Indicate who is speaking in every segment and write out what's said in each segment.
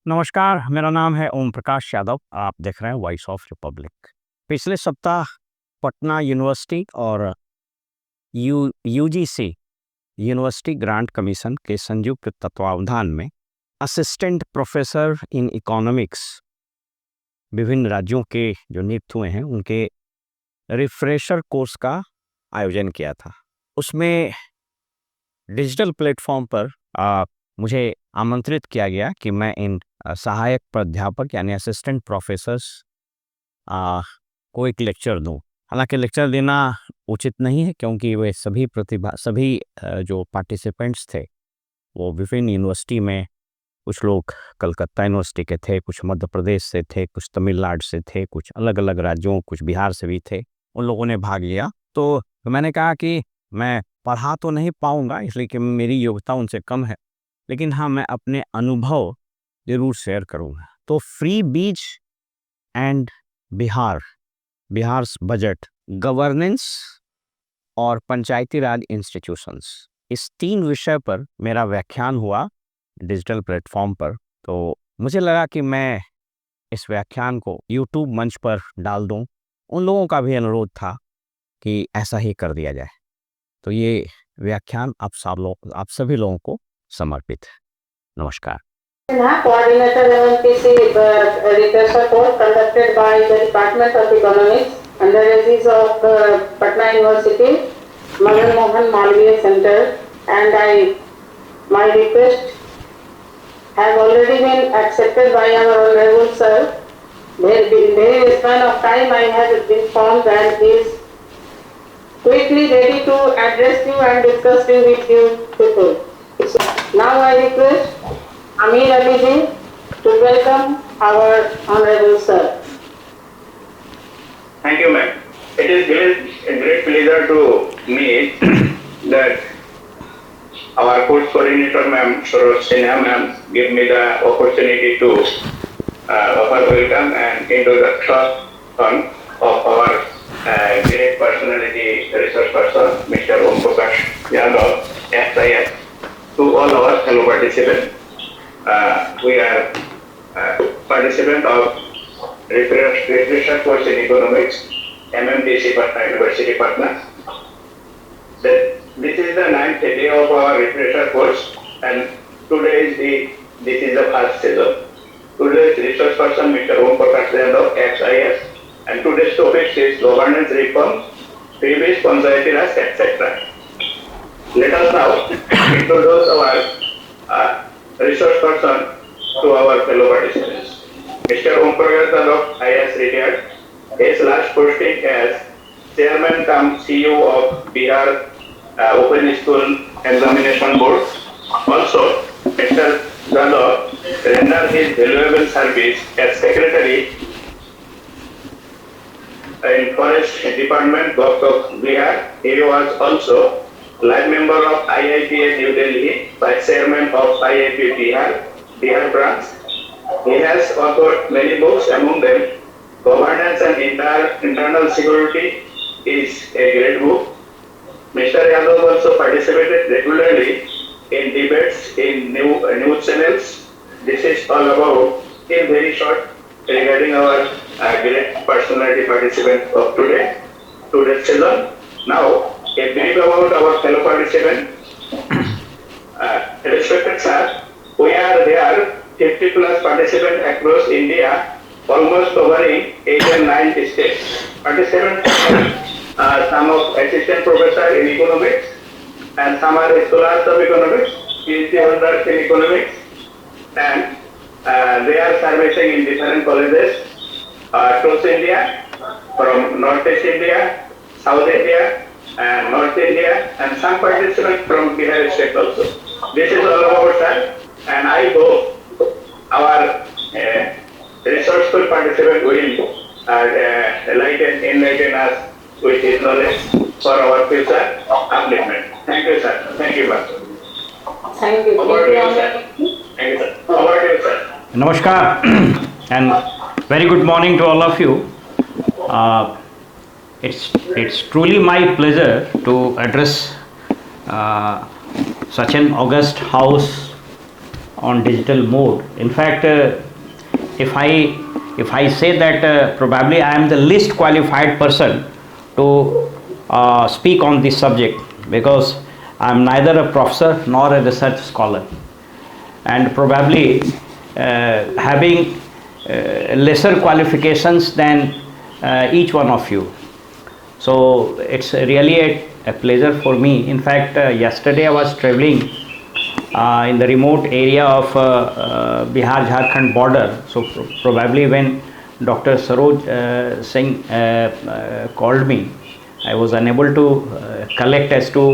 Speaker 1: नमस्कार, मेरा नाम है ओम प्रकाश यादव। आप देख रहे हैं वॉइस ऑफ रिपब्लिक। पिछले सप्ताह पटना यूनिवर्सिटी और यूजीसी यूनिवर्सिटी ग्रांट कमीशन के संयुक्त तत्वावधान में असिस्टेंट प्रोफेसर इन इकोनॉमिक्स विभिन्न राज्यों के जो नियुक्त हुए हैं उनके रिफ्रेशर कोर्स का आयोजन किया था। उसमें डिजिटल प्लेटफॉर्म पर मुझे आमंत्रित किया गया कि मैं इन सहायक प्राध्यापक यानी असिस्टेंट प्रोफेसर्स को एक लेक्चर दूं। हालांकि लेक्चर देना उचित नहीं है क्योंकि वे सभी जो पार्टिसिपेंट्स थे वो विभिन्न यूनिवर्सिटी में, कुछ लोग कलकत्ता यूनिवर्सिटी के थे, कुछ मध्य प्रदेश से थे, कुछ तमिलनाडु से थे, कुछ अलग अलग राज्यों, कुछ बिहार से भी थे। उन लोगों ने भाग लिया। तो मैंने कहा कि मैं पढ़ा तो नहीं पाऊंगा इसलिए कि मेरी योग्यता उनसे कम है, लेकिन हाँ मैं अपने अनुभव जरूर शेयर करूँगा। तो फ्री बीज एंड बिहार बजट, गवर्नेंस और पंचायती राज इंस्टीट्यूशंस, इस 3 विषय पर मेरा व्याख्यान हुआ डिजिटल प्लेटफॉर्म पर। तो मुझे लगा कि मैं इस व्याख्यान को यूट्यूब मंच पर डाल दूं। उन लोगों का भी अनुरोध था कि ऐसा ही कर दिया जाए। तो ये व्याख्यान आप सभी लोगों को समर्पित है। नमस्कार।
Speaker 2: Coordinator level PC refresher course conducted by the Department of Economics under aegis of Patna University, Madan Mohan Malviya Center, and my request has already been accepted by our honorable sir. Very span of time I have been informed that he is quickly ready to address you and discuss with you people. So now I request Amir Ali ji to welcome our honorable sir.
Speaker 3: Thank you, ma'am. It is a great pleasure to me that our course coordinator, ma'am, Saroj Sinha, ma'am, give me the opportunity to offer welcome and introduction of our great personality, research person, Mr. Om Prakash Yadav, SIS, to all our fellow participants. We are participant of refresher course in economics, MMDC Patna University Patna. This is the 9th day of our refresher course, and this is the first season. Today's research person, Mr. Om Prakash Yadav, SIS, and today's topic is governance reform, previous Panchayati Raj, etc. Let us now introduce our research person to our fellow participants. Mr. Om Prakash Yadav, IAS retired. His last posting as Chairman cum CEO of Bihar Open School Examination Board. Also, Mr. Yadav rendered his valuable service as Secretary in Forest Department, Govt of Bihar. He was also live member of IIPA New Delhi, Vice Chairman of IIP Bihar branch. He has authored many books, among them Governance and Internal Security is a great book. Mr. Yadav also participated regularly in debates in news channels. This is all about in very short regarding our great personality participant of today's session. Now, a brief about our fellow participant. Respected sir, we are there 50 plus participants across India, almost covering 8 and 9 states. Participants are some of assistant professor in economics and some are scholars of economics, PhD holders in economics, and they are servicing in different colleges across India, from Northeast India, South India, and North India, and some participants from Bihar state also. This is all about sir, and I hope our research school participant will enlighten us with his knowledge for our future upliftment. Thank you, sir. Thank you, sir.
Speaker 2: Thank you.
Speaker 3: Over to you, sir. Thank you, sir. Over to you, sir.
Speaker 1: Namaskar and very good morning to all of you. It's truly my pleasure to address such an august house
Speaker 4: on digital mode. In fact, if I say that probably I am the least qualified person to speak on this subject, because I am neither a professor nor a research scholar, and probably having lesser qualifications than each one of you. So it's really a pleasure for me. In fact, yesterday I was traveling in the remote area of Bihar-Jharkhand border. So probably when Dr. Saroj Singh called me, I was unable to collect as to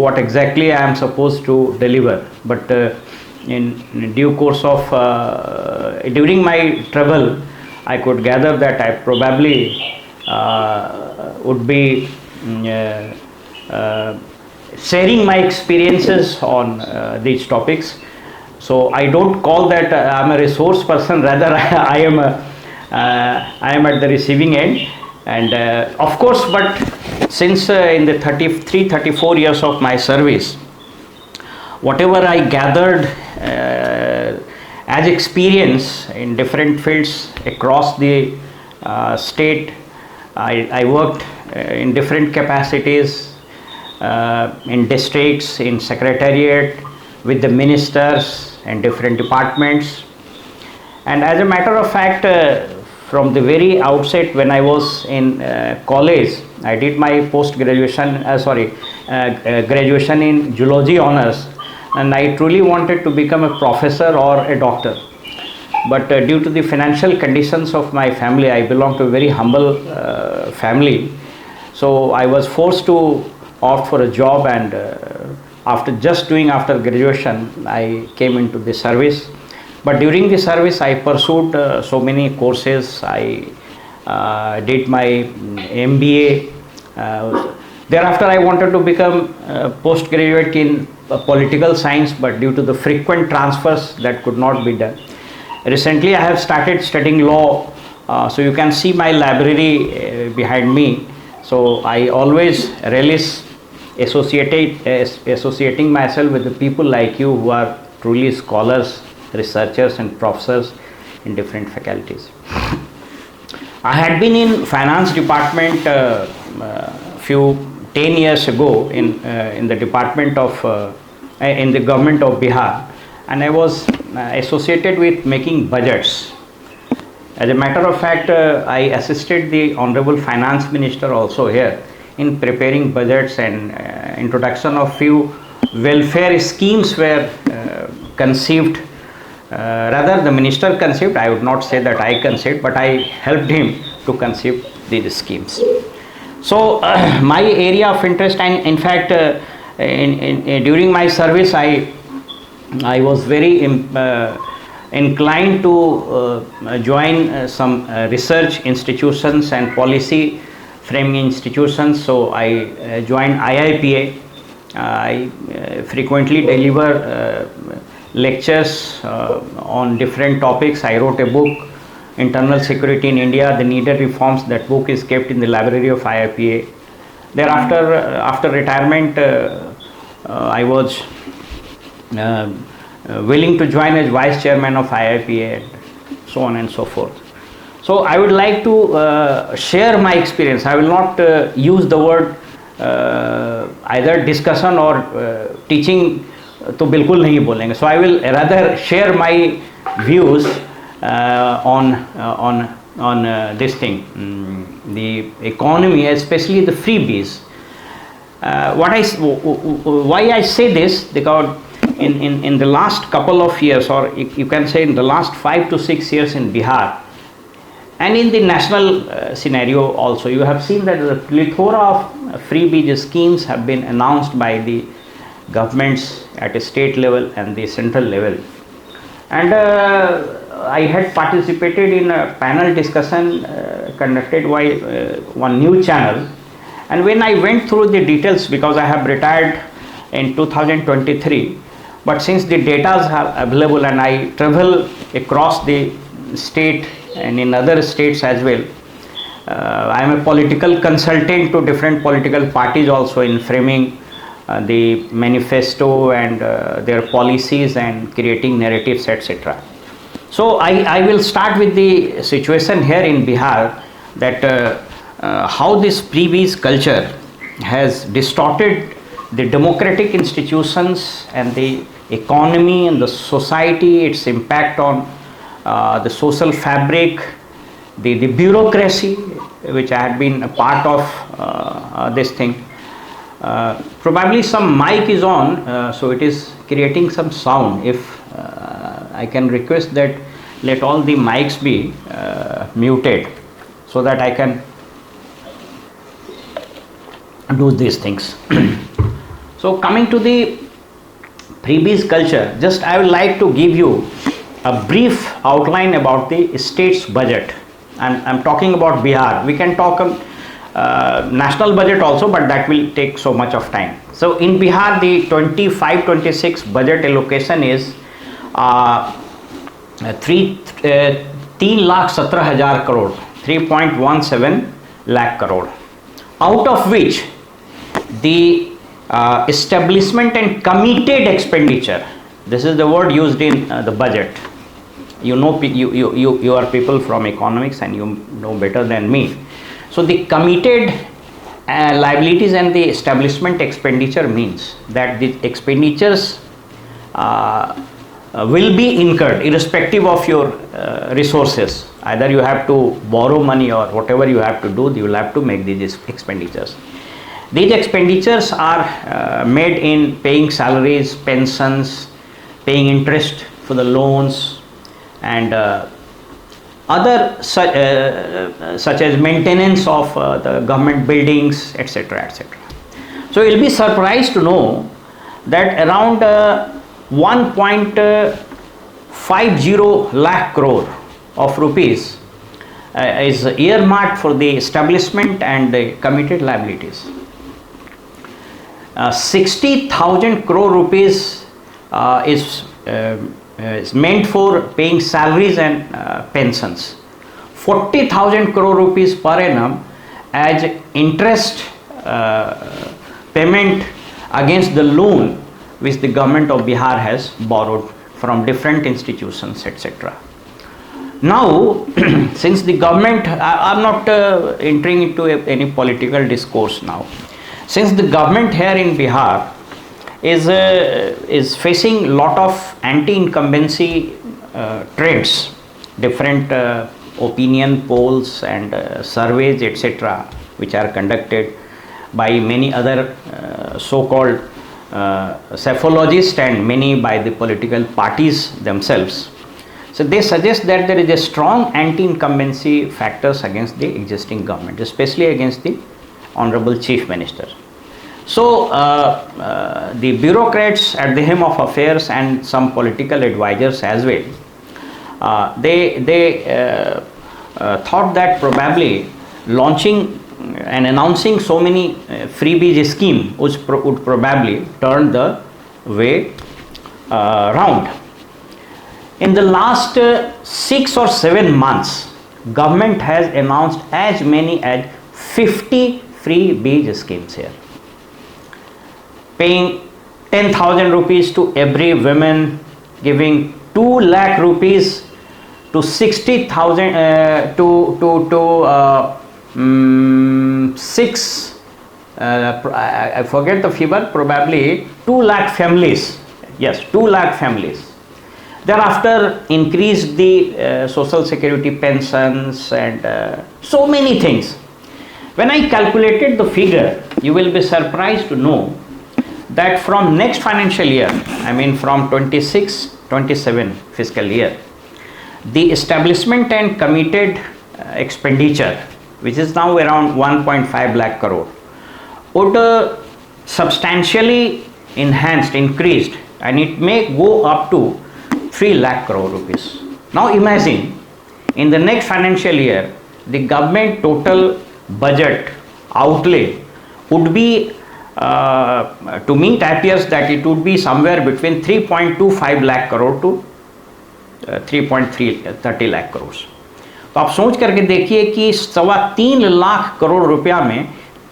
Speaker 4: what exactly I am supposed to deliver. But in due course of during my travel, I could gather that I probably would be sharing my experiences on these topics. So I don't call that I'm a resource person, rather I am at the receiving end. And of course, but since in the 34 years of my service, whatever I gathered as experience in different fields across the state, I worked in different capacities in districts, in secretariat, with the ministers and different departments. And as a matter of fact, from the very outset, when I was in college, I did my post-graduation, graduation in zoology honors, and I truly wanted to become a professor or a doctor. But due to the financial conditions of my family, I belong to a very humble family. So I was forced to opt for a job, and after graduation, I came into the service. But during the service, I pursued so many courses. I did my MBA. Thereafter, I wanted to become postgraduate in political science, but due to the frequent transfers, that could not be done. Recently, I have started studying law. So you can see my library behind me. So I always relish associating myself with the people like you who are truly scholars, researchers and professors in different faculties. I had been in finance department few 10 years ago in the department of in the government of Bihar, and I was associated with making budgets. As a matter of fact, I assisted the Honorable Finance Minister also here in preparing budgets, and introduction of few welfare schemes were conceived. Rather, the minister conceived. I would not say that I conceived, but I helped him to conceive these schemes. So my area of interest, and in fact during my service, I was very inclined to join some research institutions and policy framing institutions. So I joined IIPA. I frequently deliver lectures on different topics. I wrote a book, Internal Security in India, the Needed Reforms. That book is kept in the library of IIPA. Thereafter, after retirement, I was willing to join as vice chairman of IIPA, and so on and so forth. So I would like to share my experience. I will not use the word either discussion or teaching. तो बिल्कुल नहीं बोलेंगे. So I will rather share my views on this thing, the economy, especially the freebies. Why I say this? Because in the last couple of years, or you can say in the last 5 to 6 years in Bihar, and in the national scenario also, you have seen that the plethora of freebie schemes have been announced by the governments at a state level and the central level. And I had participated in a panel discussion conducted by one news channel, and when I went through the details, because I have retired in 2023, but since the data are available and I travel across the state and in other states as well, I am a political consultant to different political parties also in framing the manifesto and their policies and creating narratives, etc. So I will start with the situation here in Bihar, that how this pre-bees culture has distorted the democratic institutions and the economy and the society, its impact on the social fabric, the bureaucracy, which I had been a part of this thing. Probably some mic is on, so it is creating some sound. If I can request that let all the mics be muted, so that I can do these things. So coming to the pre-bees culture, just I would like to give you a brief outline about the state's budget. I'm talking about Bihar. We can talk national budget also, but that will take so much of time. So in Bihar, the 25-26 budget allocation is 3,17,000 crore, 3.17 lakh crore, out of which the establishment and committed expenditure, this is the word used in the budget. You know, you are people from economics and you know better than me. So the committed liabilities and the establishment expenditure means that the expenditures will be incurred irrespective of your resources. Either you have to borrow money or whatever you have to do, you will have to make these expenditures. These expenditures are made in paying salaries, pensions, paying interest for the loans, and other such as maintenance of the government buildings, etc., etc. So you will be surprised to know that around 1.50 lakh crore of rupees is earmarked for the establishment and the committed liabilities. 60,000 crore rupees is meant for paying salaries and pensions. 40,000 crore rupees per annum as interest payment against the loan which the government of Bihar has borrowed from different institutions, etc. Now, since the government, I am not entering into any political discourse now. Since the government here in Bihar is facing lot of anti-incumbency trends, different opinion polls and surveys, etc., which are conducted by many other so-called psephologists and many by the political parties themselves. So they suggest that there is a strong anti-incumbency factors against the existing government, especially against the Honorable Chief Minister. So the bureaucrats at the helm of affairs and some political advisors as well, they thought that probably launching and announcing so many freebies scheme would probably turn the way round. In the last 6 or 7 months, government has announced as many as 50 freebies schemes here, paying 10,000 rupees to every woman, giving 2 lakh rupees to 60,000 I forget the figure, probably 2 lakh families. Yes, 2 lakh families. Thereafter increased the social security pensions and so many things. When I calculated the figure, you will be surprised to know that from next financial year, I mean from 26-27 fiscal year, the establishment and committed expenditure, which is now around 1.5 lakh crore, would substantially enhanced, increased, and it may go up to 3 lakh crore rupees. Now imagine, in the next financial year, the government total budget outlay would be, to me it appears that it would be somewhere between 3.25 lakh crore to 3.30 lakh crore. तो आप सोच करके देखिए कि 3.25 लाख करोड़ रुपया में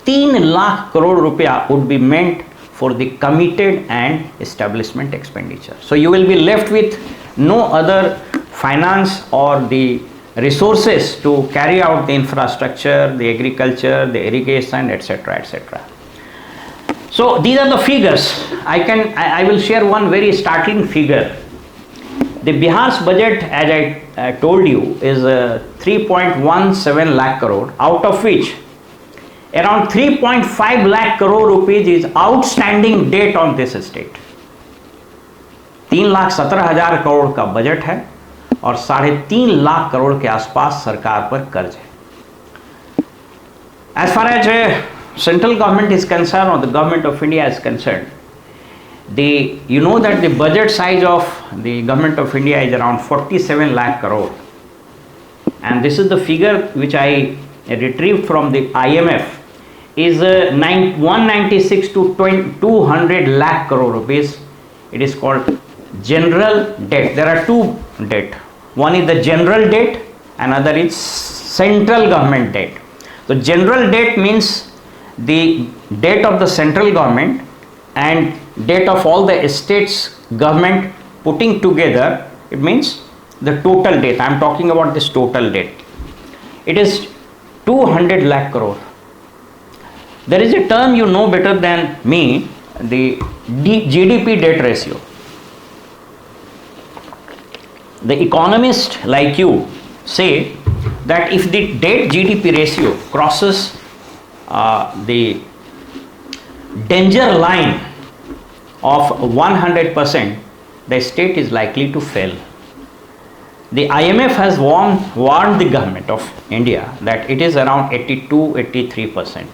Speaker 4: 3 लाख करोड़ रुपया would be meant for the committed and establishment expenditure. So you will be left with no other finance or the resources to carry out the infrastructure, the agriculture, the irrigation, etc., etc. So these are the figures. I will share one very startling figure. The Bihar's budget, as I told you, is 3.17 lakh crore, out of which around 3.5 lakh crore rupees is outstanding debt on this state. 3,17,000 crore का budget है और 3.5 लाख करोड़ के आसपास सरकार पर कर्ज है. As far as central government is concerned, or the government of India is concerned, you know that the budget size of the government of India is around 47 lakh crore, and this is the figure which I retrieved from the IMF, is 196 to 200 lakh crore rupees. It is called general debt. There are two debt. One is the general debt, another is central government debt. So general debt means the debt of the central government and debt of all the states government putting together. It means the total debt. I am talking about this total debt. It is 200 lakh crore. There is a term you know better than me, the GDP debt ratio. The economists like you say that if the debt GDP ratio crosses the danger line of 100%, the state is likely to fail. The IMF has warned the government of India that it is around 82-83%,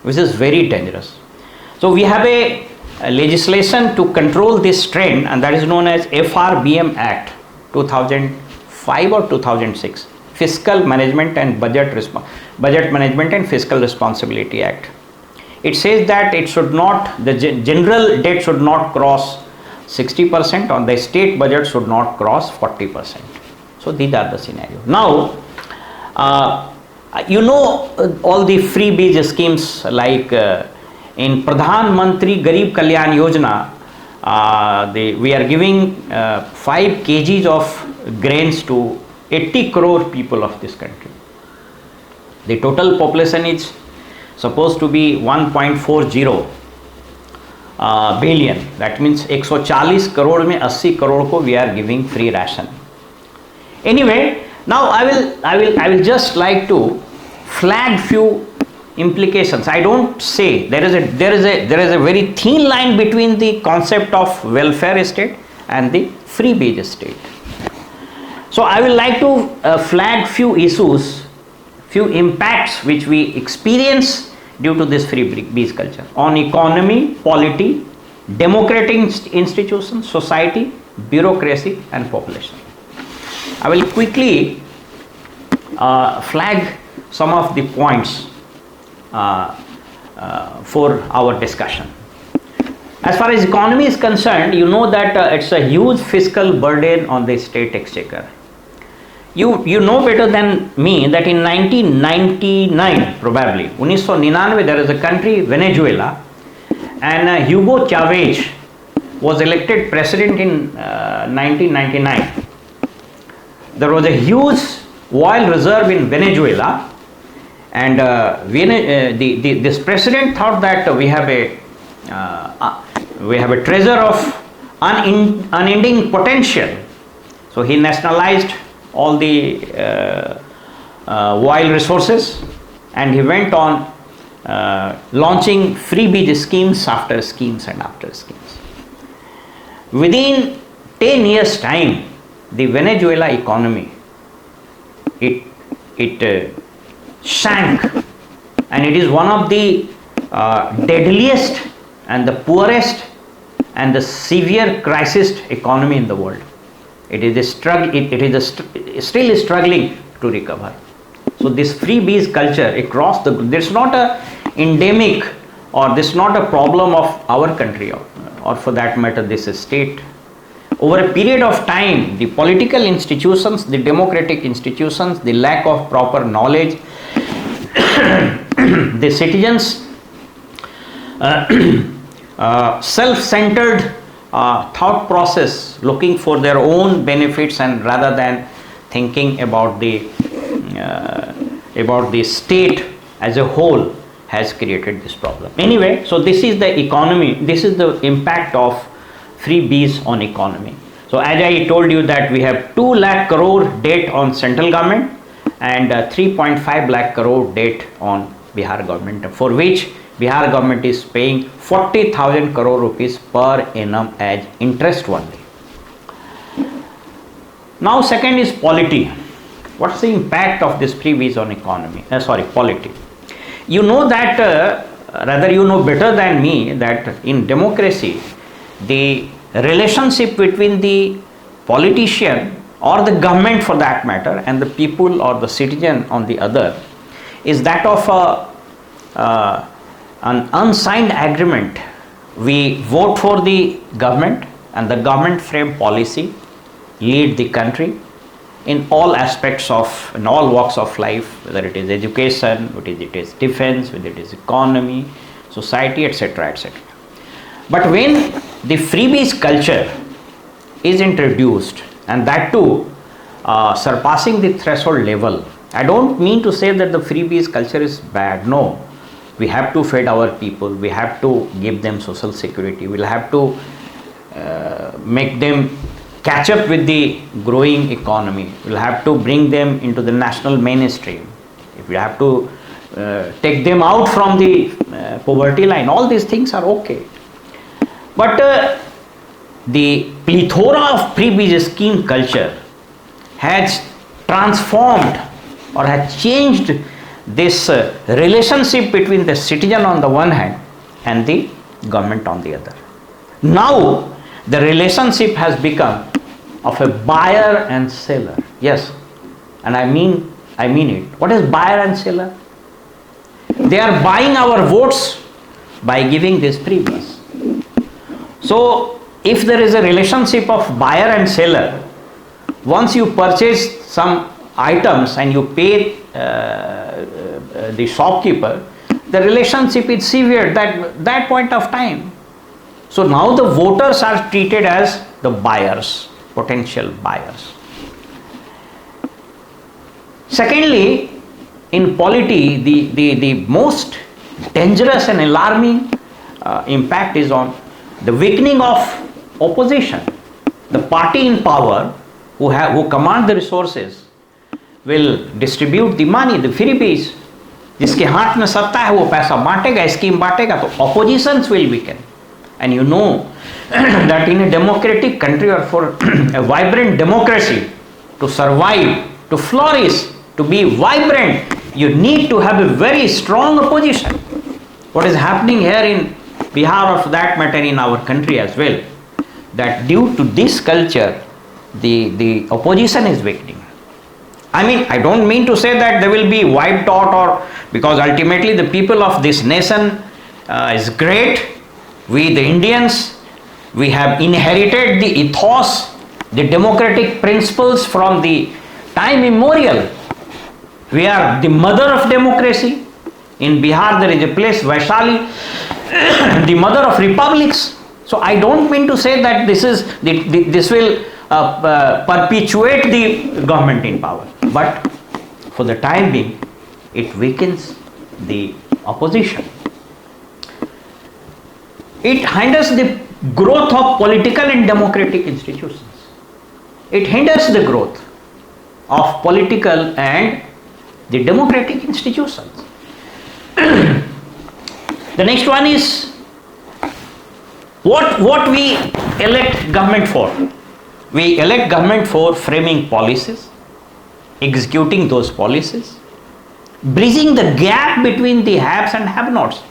Speaker 4: which is very dangerous. So we have a legislation to control this trend, and that is known as FRBM Act 2005 or 2006, Fiscal Management and Budget Management and Fiscal Responsibility Act. It says that it should not, the general debt should not cross 60%, or the state budget should not cross 40%. So these are the scenario. Now, you know all the freebies schemes like in Pradhan Mantri Garib Kalyan Yojana, we are giving 5 kgs of grains to 80 crore people of this country. The total population is supposed to be 1.40 billion. That means 140 crore में 80 crore को we are giving free ration. Anyway, now I will just like to flag few implications. I don't say there is a very thin line between the concept of welfare state and the freebie state. So I will like to flag few issues, few impacts which we experience due to this freebie culture on economy, polity, democratic institutions, society, bureaucracy and population. I will quickly flag some of the points for our discussion. As far as economy is concerned, you know that it's a huge fiscal burden on the state exchequer. You know better than me that in 1999, probably 1999, there is a country, Venezuela, and Hugo Chavez was elected president in 1999. There was a huge oil reserve in Venezuela, and this president thought that we have a treasure of unending potential. So he nationalized all the oil resources, and he went on launching freebie schemes after schemes and after schemes. Within 10 years time, the Venezuela economy, it sank, and it is one of the deadliest and the poorest and the severe crisis economy in the world. It is still struggling to recover. So this freebies culture across there's not a endemic, or this is not a problem of our country, or for that matter this state. Over a period of time, the political institutions, the democratic institutions, the lack of proper knowledge, the citizens self-centered thought process, looking for their own benefits, and rather than thinking about the state as a whole, has created this problem. Anyway, so this is the economy, this is the impact of freebies on economy. So as I told you that we have 2 lakh crore debt on central government and 3.5 lakh crore debt on Bihar government, for which Bihar government is paying 40,000 crore rupees per annum as interest only. Now second is polity. What's the impact of this freebies on economy? Polity. You know that, rather you know better than me, that in democracy, the relationship between the politician or the government for that matter and the people or the citizen on the other is that of an unsigned agreement. We vote for the government and the government frame policy, lead the country in all aspects of, in all walks of life, whether it is education, whether it is defense, whether it is economy, society, etc., etc. But when the freebies culture is introduced, and that too surpassing the threshold level, I don't mean to say that the freebies culture is bad. No, we have to feed our people, we have to give them social security, we'll have to make them catch up with the growing economy, we'll have to bring them into the national mainstream, if we have to take them out from the poverty line, all these things are okay. But the plethora of freebies scheme culture has transformed or has changed this relationship between the citizen on the one hand and the government on the other. Now the relationship has become of a buyer and seller. Yes, and I mean it. What is buyer and seller? They are buying our votes by giving these freebies. So if there is a relationship of buyer and seller, once you purchase some items and you pay the shopkeeper, the relationship is severed at that point of time. So now the voters are treated as the buyers, potential buyers. Secondly, in polity, the most dangerous and alarming impact is on the weakening of opposition. The party in power who command the resources will distribute the money, the freebies. जिसके हाथ में सत्ता है वो पैसा बांटेगा, scheme बांटेगा, तो oppositions will weaken. And you know that in a democratic country or for a vibrant democracy to survive, to flourish, to be vibrant, you need to have a very strong opposition. What is happening here in Bihar, or for that matter in our country as well, that due to this culture, the opposition is weakening. I mean, I don't mean to say that they will be wiped out, or because ultimately the people of this nation is great. We the Indians, we have inherited the ethos, the democratic principles from the time immemorial. We are the mother of democracy. In Bihar there is a place, Vaishali, the mother of republics. So I don't mean to say that this will perpetuate the government in power, but for the time being it weakens the opposition. It hinders the growth of political and democratic institutions. It hinders the growth of political and the democratic institutions. The next one is what we elect government for. We elect government for framing policies, executing those policies, bridging the gap between the haves and have-nots.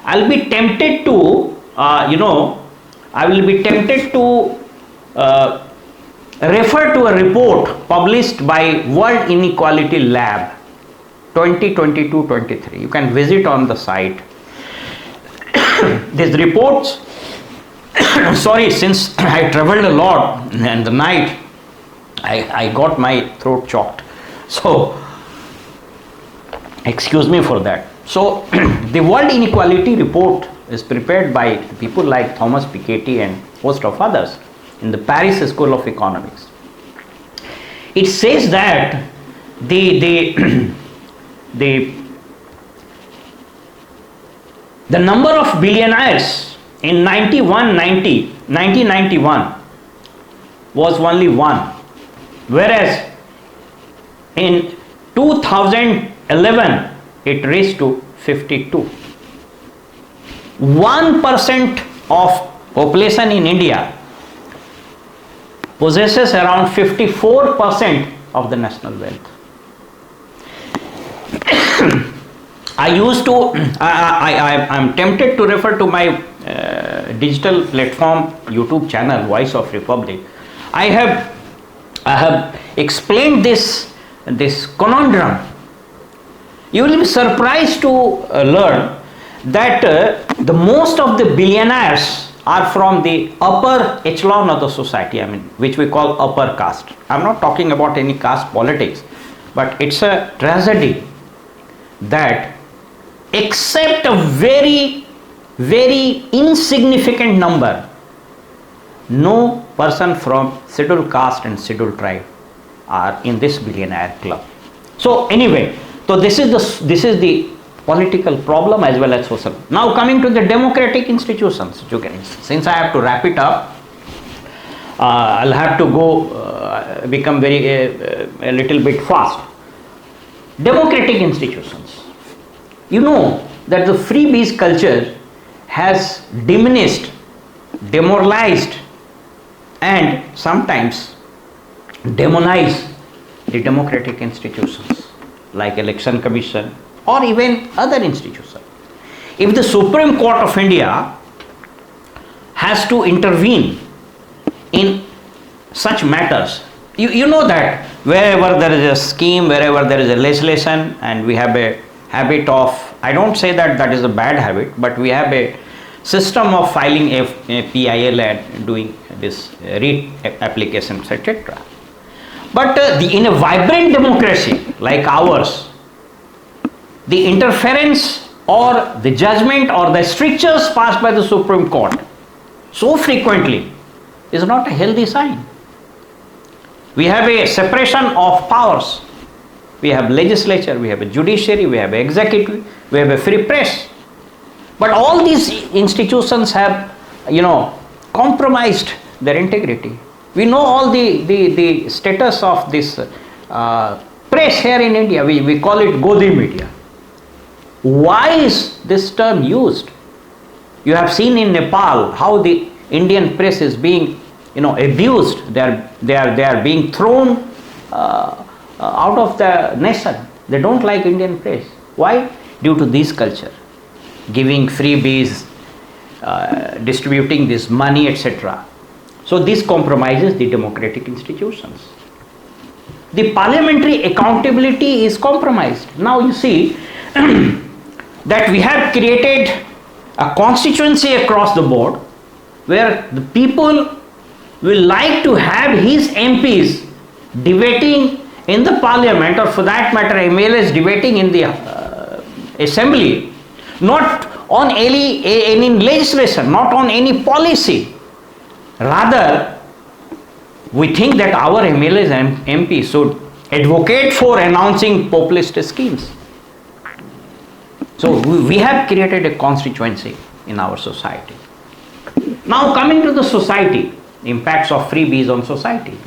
Speaker 4: I'll be tempted to, refer to a report published by World Inequality Lab 2022-23. You can visit on the site. These reports, sorry, since I traveled a lot and the night, I got my throat choked. So, excuse me for that. So, the World Inequality Report is prepared by people like Thomas Piketty and host of others in the Paris School of Economics. It says that the number of billionaires in 1991 was only 1, whereas in 2011 it reached to 52. 1% of population in India possesses around 54% of the national wealth. I'm tempted to refer to my digital platform YouTube channel, Voice of Republic. I have explained this conundrum. You will be surprised to learn that the most of the billionaires are from the upper echelon of the society, which we call upper caste. I'm not talking about any caste politics, but it's a tragedy that except a very, very insignificant number, no person from scheduled caste and scheduled tribe are in this billionaire club. So anyway, so this is the political problem as well as social. Now coming to the democratic institutions, since I have to wrap it up, I'll have to go become a little bit fast. Democratic institutions. You know that the freebies culture has diminished, demoralized, and sometimes demonized the democratic institutions like Election Commission or even other institutions. If the Supreme Court of India has to intervene in such matters, you know that wherever there is a scheme, wherever there is a legislation, and we have a habit of, I don't say that is a bad habit, but we have a system of filing a PIL and doing this writ applications, etc. But in a vibrant democracy like ours, the interference or the judgment or the strictures passed by the Supreme Court so frequently is not a healthy sign. We have a separation of powers. We have legislature, we have a judiciary, we have executive, we have a free press. But all these institutions have, compromised their integrity. We know all the status of this press here in India. We call it Godi media. Why is this term used? You have seen in Nepal how the Indian press is being, abused. They are being thrown out of the nation. They don't like Indian press. Why? Due to this culture, giving freebies, distributing this money, etc. So this compromises the democratic institutions. The parliamentary accountability is compromised. Now you see that we have created a constituency across the board where the people will like to have his MPs debating in the parliament, or for that matter MLAs debating in the assembly, not on any legislation, not on any policy. Rather, we think that our MLAs and MPs should advocate for announcing populist schemes. So we have created a constituency in our society. Now coming to the society, impacts of freebies on society.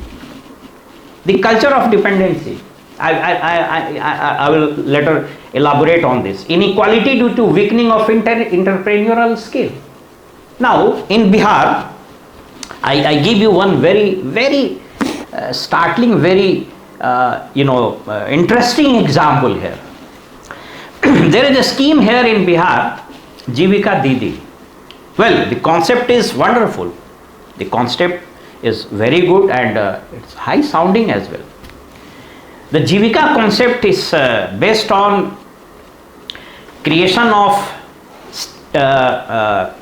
Speaker 4: The culture of dependency. I will later elaborate on this. Inequality due to weakening of entrepreneurial skill. Now in Bihar, I give you one very, very startling, very interesting example here. There is a scheme here in Bihar, Jivika Didi. Well, the concept is wonderful. The concept is very good and it's high sounding as well. The Jivika concept is based on creation of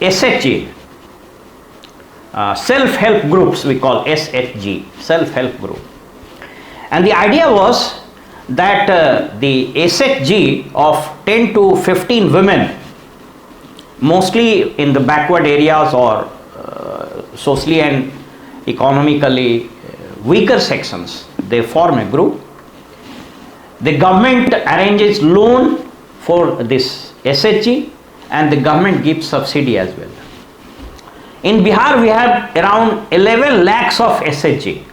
Speaker 4: SHG, self-help groups, we call SHG, self-help group. And the idea was that the SHG of 10 to 15 women mostly in the backward areas or socially and economically weaker sections. They form a group. The government arranges loan for this SHG and the government gives subsidy as well. In Bihar we have around 11 lakhs of SHG.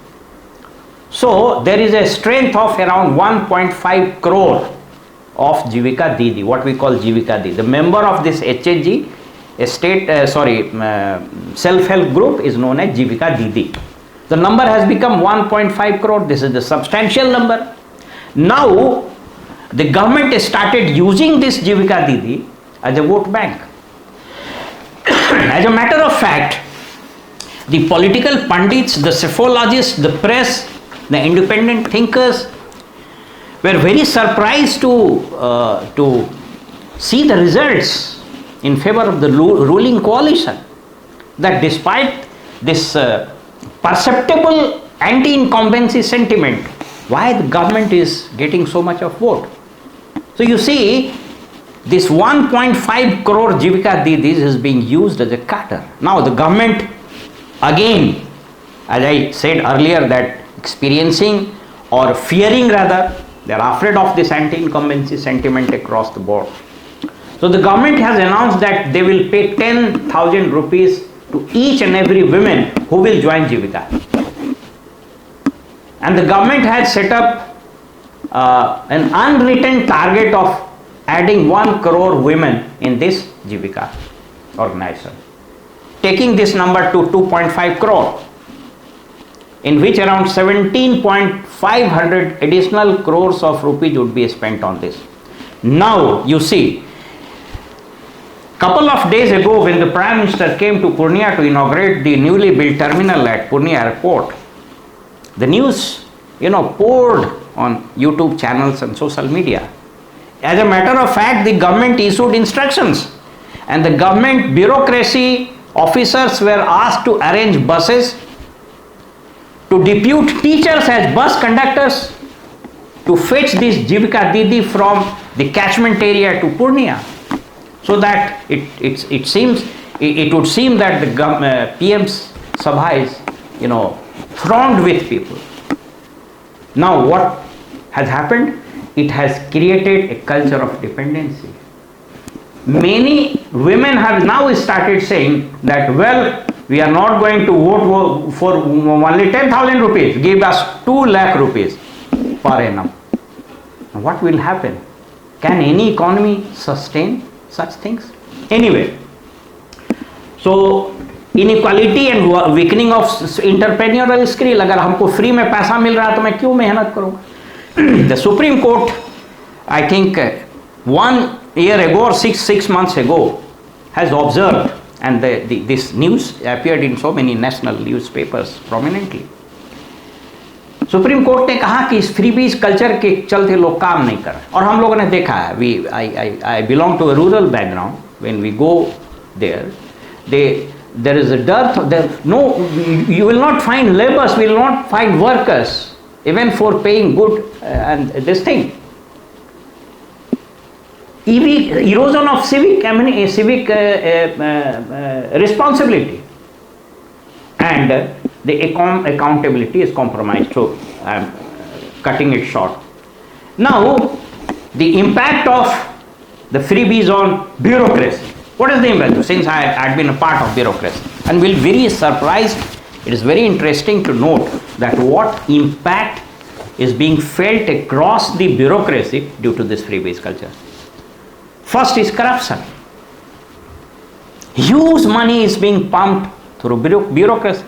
Speaker 4: So there is a strength of around 1.5 crore of Jivika Didi, what we call Jivika Didi. The member of this HHG, self-help group, is known as Jivika Didi. The number has become 1.5 crore. This is the substantial number. Now the government has started using this Jivika Didi as a vote bank. As a matter of fact, the political pundits, the psephologists, the press, the independent thinkers were very surprised to see the results in favor of the ruling coalition, that despite this perceptible anti-incumbency sentiment, why the government is getting so much of vote. So you see, this 1.5 crore Jivika Didis is being used as a cutter. Now the government, again, as I said earlier, that experiencing or fearing rather, they are afraid of this anti-incumbency sentiment across the board. So the government has announced that they will pay 10,000 rupees to each and every woman who will join Jivika. And the government has set up an unwritten target of adding 1 crore women in this Jivika organization, taking this number to 2.5 crore, in which around 17.500 additional crores of rupees would be spent on this. Now you see, couple of days ago when the Prime Minister came to Purnia to inaugurate the newly built terminal at Purnia Airport, the news, poured on YouTube channels and social media. As a matter of fact, the government issued instructions and the government bureaucracy officers were asked to arrange buses, to depute teachers as bus conductors, to fetch this Jivika Didi from the catchment area to Purnia, so that it would seem that the PM's Sabha is, thronged with people. Now what has happened? It has created a culture of dependency. Many women have now started saying that, well, we are not going to vote for only 10,000 rupees, give us 2 lakh rupees per annum. Now what will happen? Can any economy sustain such things? Anyway, so inequality and weakening of entrepreneurial skill. अगर हमको free में पैसा मिल रहा है तो मैं क्यों मेहनत करूँगा? The Supreme Court, I think 1 year ago or six months ago, has observed, and this news appeared in so many national newspapers prominently. Supreme court ने कहा कि इस फ्रीबीज कल्चर के चलते लोग काम नहीं कर रहे, और हम लोगों ने देखा है. I belong to a rural background. When we go there, there is a dearth. You will not find laborers, you will not find workers, even for paying good and this thing. Erosion of civic responsibility, and the accountability is compromised. So I am cutting it short. Now the impact of the freebies on bureaucracy. What is the impact? Since I had been a part of bureaucracy, and will very surprised, it is very interesting to note that what impact is being felt across the bureaucracy due to this freebies culture. First is corruption. Huge money is being pumped through bureaucracy.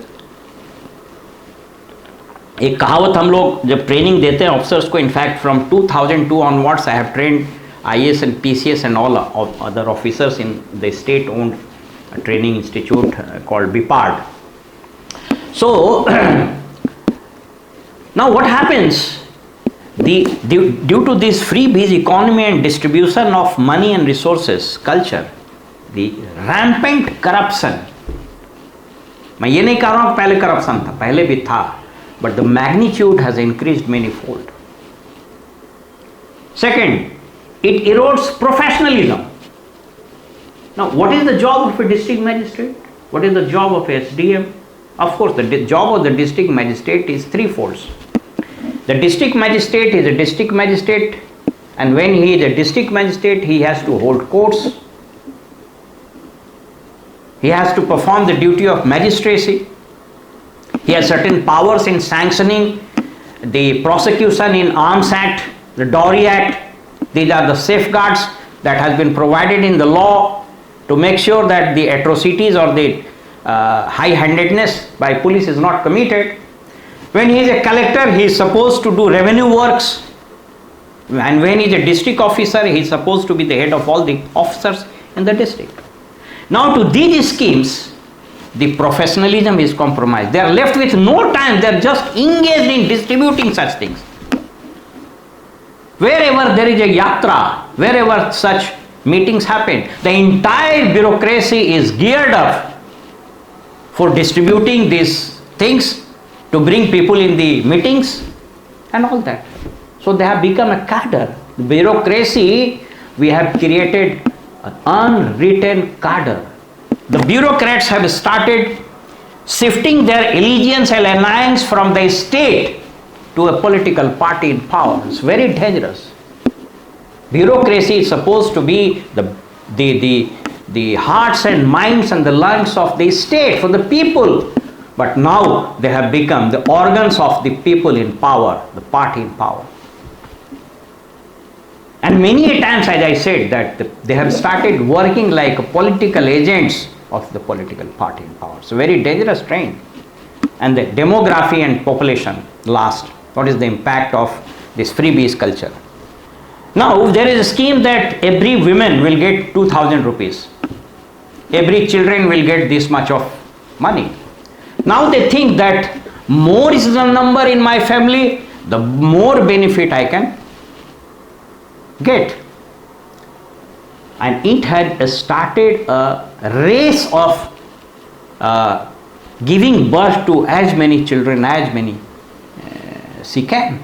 Speaker 4: एक कहावत हम लोग जब training देते हैं officers को, in fact from 2002 onwards I have trained IAS and PCS and all other officers in the state-owned training institute called BIPARD. So now what happens? Due to this freebies economy and distribution of money and resources culture, the rampant corruption. मैं ये नहीं कह रहा हूँ पहले corruption था, पहले भी था, but the magnitude has increased many-fold. Second, it erodes professionalism. Now, what is the job of a district magistrate? What is the job of a SDM? Of course, the job of the district magistrate is threefold. The district magistrate is a district magistrate, and when he is a district magistrate, he has to hold courts. He has to perform the duty of magistracy. He has certain powers in sanctioning the prosecution in Arms Act, the Dowry Act. These are the safeguards that has been provided in the law to make sure that the atrocities or the high-handedness by police is not committed. When he is a collector, he is supposed to do revenue works, and when he is a district officer, he is supposed to be the head of all the officers in the district. Now, to these schemes, the professionalism is compromised. They are left with no time. They are just engaged in distributing such things. Wherever there is a yatra, wherever such meetings happen, the entire bureaucracy is geared up for distributing these things to bring people in the meetings and all that. So they have become a cadre. The bureaucracy, we have created an unwritten cadre. The bureaucrats have started shifting their allegiance and alliance from the state to a political party in power. It's very dangerous. Bureaucracy is supposed to be the hearts and minds and the lungs of the state for the people. But now they have become the organs of the people in power, the party in power. And many a times, as I said, that they have started working like political agents of the political party in power. It's a very dangerous trend. And the demography and population last. What is the impact of this freebies culture? Now, there is a scheme that every woman will get 2,000 rupees. Every children will get this much of money. Now they think that more is the number in my family, the more benefit I can get. And it had started a race of giving birth to as many children as many she can.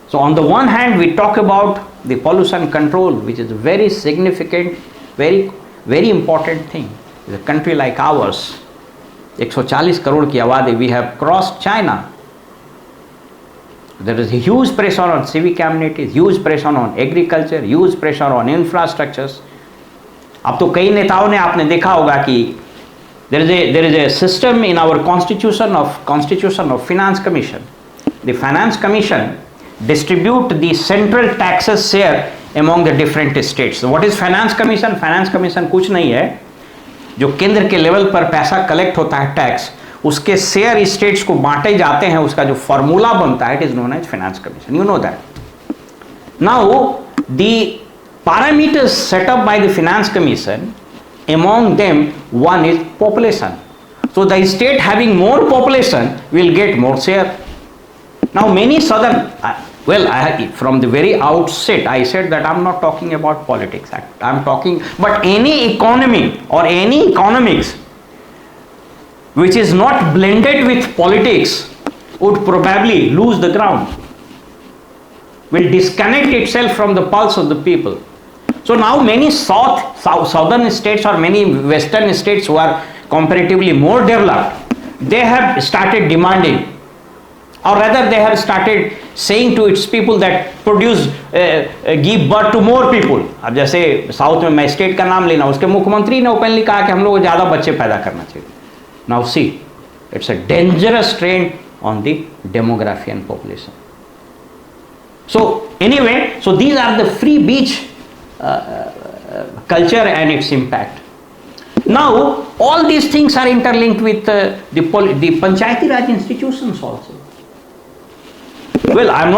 Speaker 4: So on the one hand, we talk about the pollution control, which is a very significant, very important thing. In a country like ours, 140 crore की आबादी, we have crossed China. There is a huge pressure on civic communities, huge pressure on agriculture, huge pressure on infrastructures. अब तो कई नेताओं ने आपने देखा होगा कि there is a system in our constitution of finance commission. The finance commission distribute the central taxes share among the different states. So what is finance commission? Finance commission कुछ नहीं है, जो केंद्र के लेवल पर पैसा कलेक्ट होता है टैक्स, उसके शेयर स्टेट्स को बांटे जाते हैं, उसका जो फॉर्मूला बनता है, it is known as finance commission. You know that. Now the parameters set up by the finance commission, among them one is population. So the state having more population will get more share. Now many southern, from the very outset I said that I'm not talking about politics. I'm talking, but any economy or any economics which is not blended with politics would probably lose the ground, will disconnect itself from the pulse of the people. So now many southern states or many western states who are comparatively more developed, they have started demanding, or rather they have started saying to its people that give birth to more people. अब जैसे south में मैं state का नाम लेना, उसके मुख्यमंत्री ने ओपनली कहा कि हम लोग को ज़्यादा बच्चे पैदा करना चाहिए. Now see, it's a dangerous trend on the demography and population. So anyway, so these are the free beach culture and its impact. Now all these things are interlinked with the Panchayati Raj institutions also. Well, I'm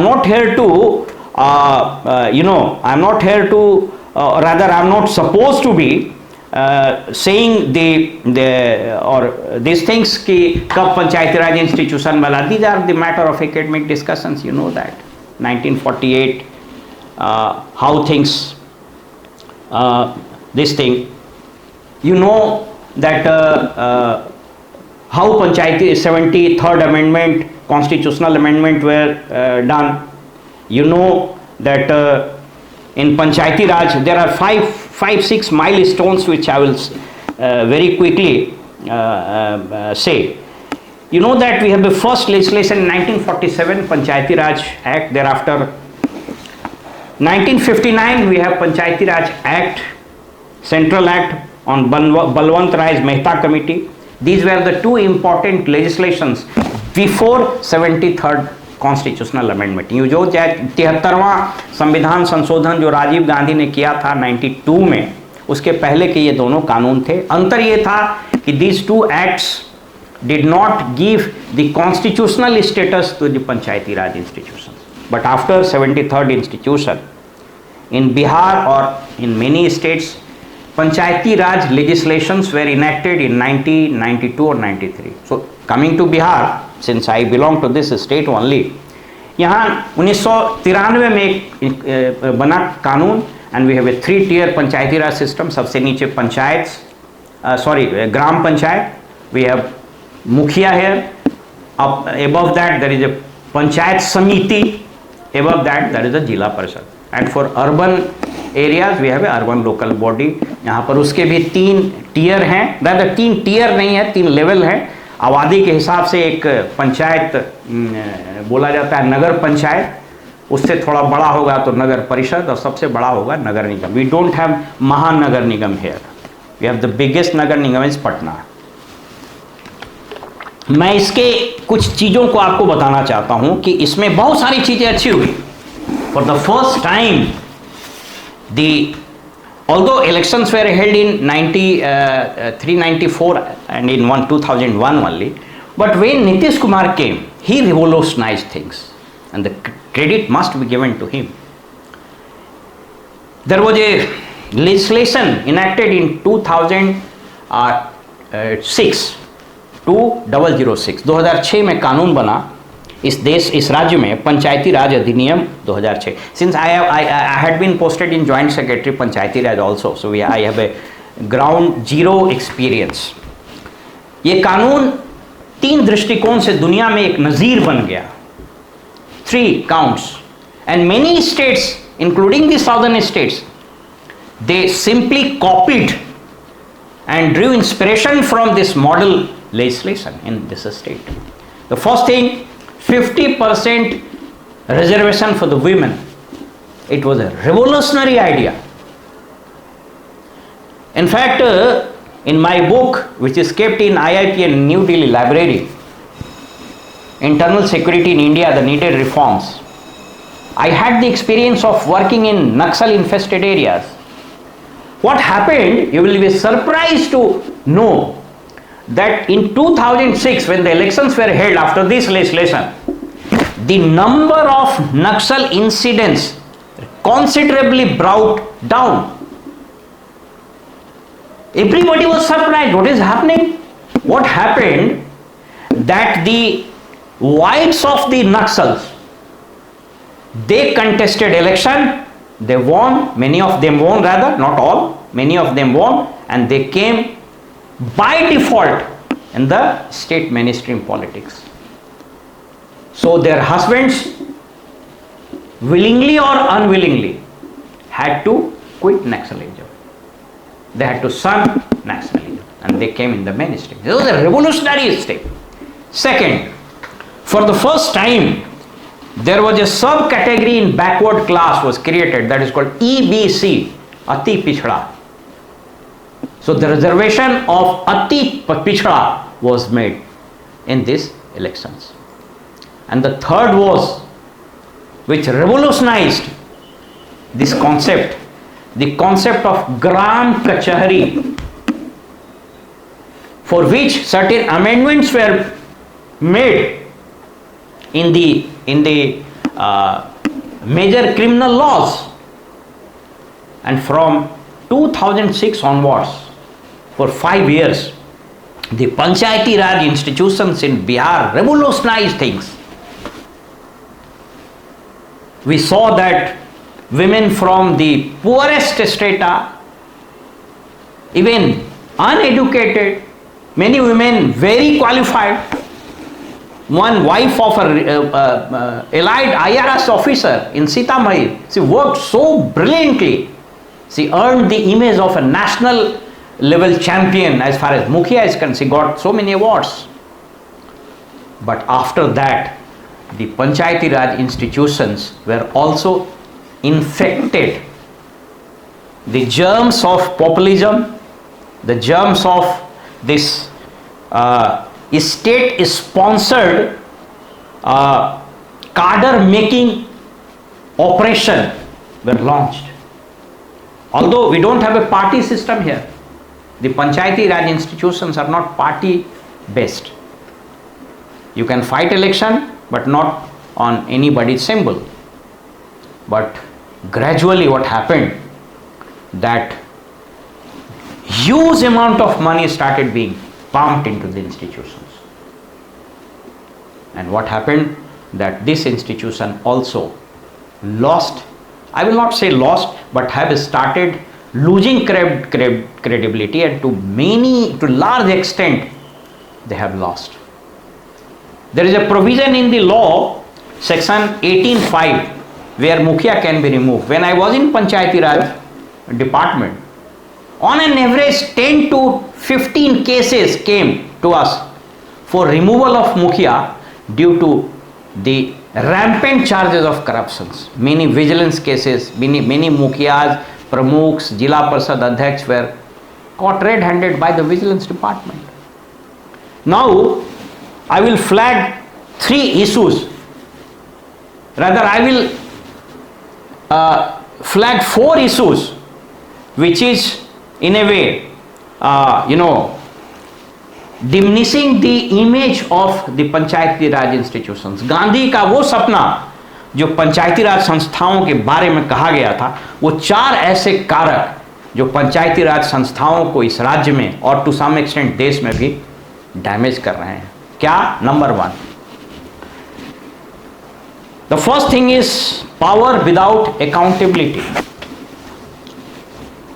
Speaker 4: not here to I'm not here to rather I'm not supposed to be saying these things कि कब पंचायती Raj institution बना. These are the matter of academic discussions. You know that 1948 how things this thing, you know that how Panchayati 73rd amendment, constitutional amendment were done. You know that in Panchayati Raj there are 5-6 milestones which I will very quickly say. You know that we have the first legislation in 1947, Panchayati Raj Act. Thereafter 1959 we have Panchayati Raj Act, Central Act on Balwant Rai's Mehta Committee. These were the two important legislations before 73rd constitutional amendment. ये जो 73वां संविधान संशोधन जो राजीव गांधी ने किया था 92 में, उसके पहले के ये दोनों कानून थे. अंतर ये था कि these two acts did not give the constitutional status to the Panchayati Raj institution, but after 73rd institution in Bihar और in many states Panchayati Raj legislations were enacted in 90, 92 और 93. So coming to Bihar, since I belong to this state only, यहाँ 1993 में एक बना कानून, and we have a 3-tier Panchayati Raj system. सबसे नीचे पंचायत, ग्राम panchayat, we have मुखिया here, up above that there is a panchayat समिति, above that there is a जिला परिषद, and for urban areas we have urban local body. यहाँ पर उसके भी 3 टियर हैं, rather 3 टियर नहीं है, 3 लेवल हैं. आबादी के हिसाब से एक पंचायत बोला जाता है नगर पंचायत, उससे थोड़ा बड़ा होगा तो नगर परिषद, और सबसे बड़ा होगा नगर निगम. We don't have mahanagar nigam here, we have the biggest nagar nigam is Patna. मैं इसके कुछ चीज़ों को आपको बताना चाहता हूँ कि इसमें बहुत सारी चीज़ें अच्छी हुई. For the first time although elections were held in 93, 94 and in 2001 only, but when Nitish Kumar came, he revolutionized things, and the credit must be given to him. There was a legislation enacted in 2006, 2006 में कानून बना इस देश, इस राज्य में पंचायती राज अधिनियम 2006. Since I had been posted in joint secretary Panchayati Raj also, so I have a ground zero experience. ये कानून 3 दृष्टिकोण से दुनिया में एक नज़ीर बन गया. 3 counts, and many states including the southern states, they simply copied and drew inspiration from this model legislation in this state. The first thing, 50% reservation for the women. It was a revolutionary idea. In fact, in my book, which is kept in IIP and New Delhi Library, Internal Security in India, the Needed Reforms, I had the experience of working in Naxal infested areas. What happened, you will be surprised to know that in 2006, when the elections were held after this legislation, the number of Naxal incidents considerably brought down. Everybody was surprised. What is happening? What happened? That the wives of the Naxals, they contested election. They won. Many of them won, rather, not all. Many of them won, and they came by default in the state mainstream politics. So their husbands, willingly or unwillingly, had to quit Naxalism. They had to shun Naxalism, and they came in the mainstream. This was a revolutionary step. Second, for the first time, there was a subcategory in backward class was created, that is called EBC, Ati Pichhda. So the reservation of Ati Pichhda was made in these elections. And the third was, which revolutionized this concept, the concept of Gram Kachahari, for which certain amendments were made in the major criminal laws. And from 2006 onwards, for 5 years, the Panchayati Raj institutions in Bihar revolutionized things. We saw that women from the poorest strata, even uneducated, many women very qualified. One wife of a allied IRS officer in Sitamarhi, she worked so brilliantly She earned the image of a national level champion as far as Mukhia is concerned. She got so many awards. But after that, the Panchayati Raj institutions were also infected. The germs of populism, the germs of this state-sponsored cadre-making operation were launched. Although we don't have a party system here, the Panchayati Raj institutions are not party-based. You can fight election, but not on anybody's symbol. But gradually what happened, that huge amount of money started being pumped into the institutions. And what happened, that this institution also lost, I will not say lost, but have started losing credibility, and to large extent they have lost. There is a provision in the law, section 18(5), where Mukhia can be removed. When I was in Panchayati Raj department, on an average 10 to 15 cases came to us for removal of Mukhia due to the rampant charges of corruptions. Many vigilance cases, many Mukhias, Pramukhs, Jila Parshad Adhyaksh were caught red-handed by the vigilance department. Now, I will flag 3 issues. Rather, I will flag 4 issues, which is in a way, diminishing the image of the Panchayati Raj institutions. Gandhi का वो सपना जो पंचायती राज संस्थाओं के बारे में कहा गया था, वो 4 ऐसे कारक जो पंचायती राज संस्थाओं को इस राज्य में और टू सम एक्सटेंट देश में भी डैमेज कर रहे हैं. क्या? Number 1, the first thing is power without accountability.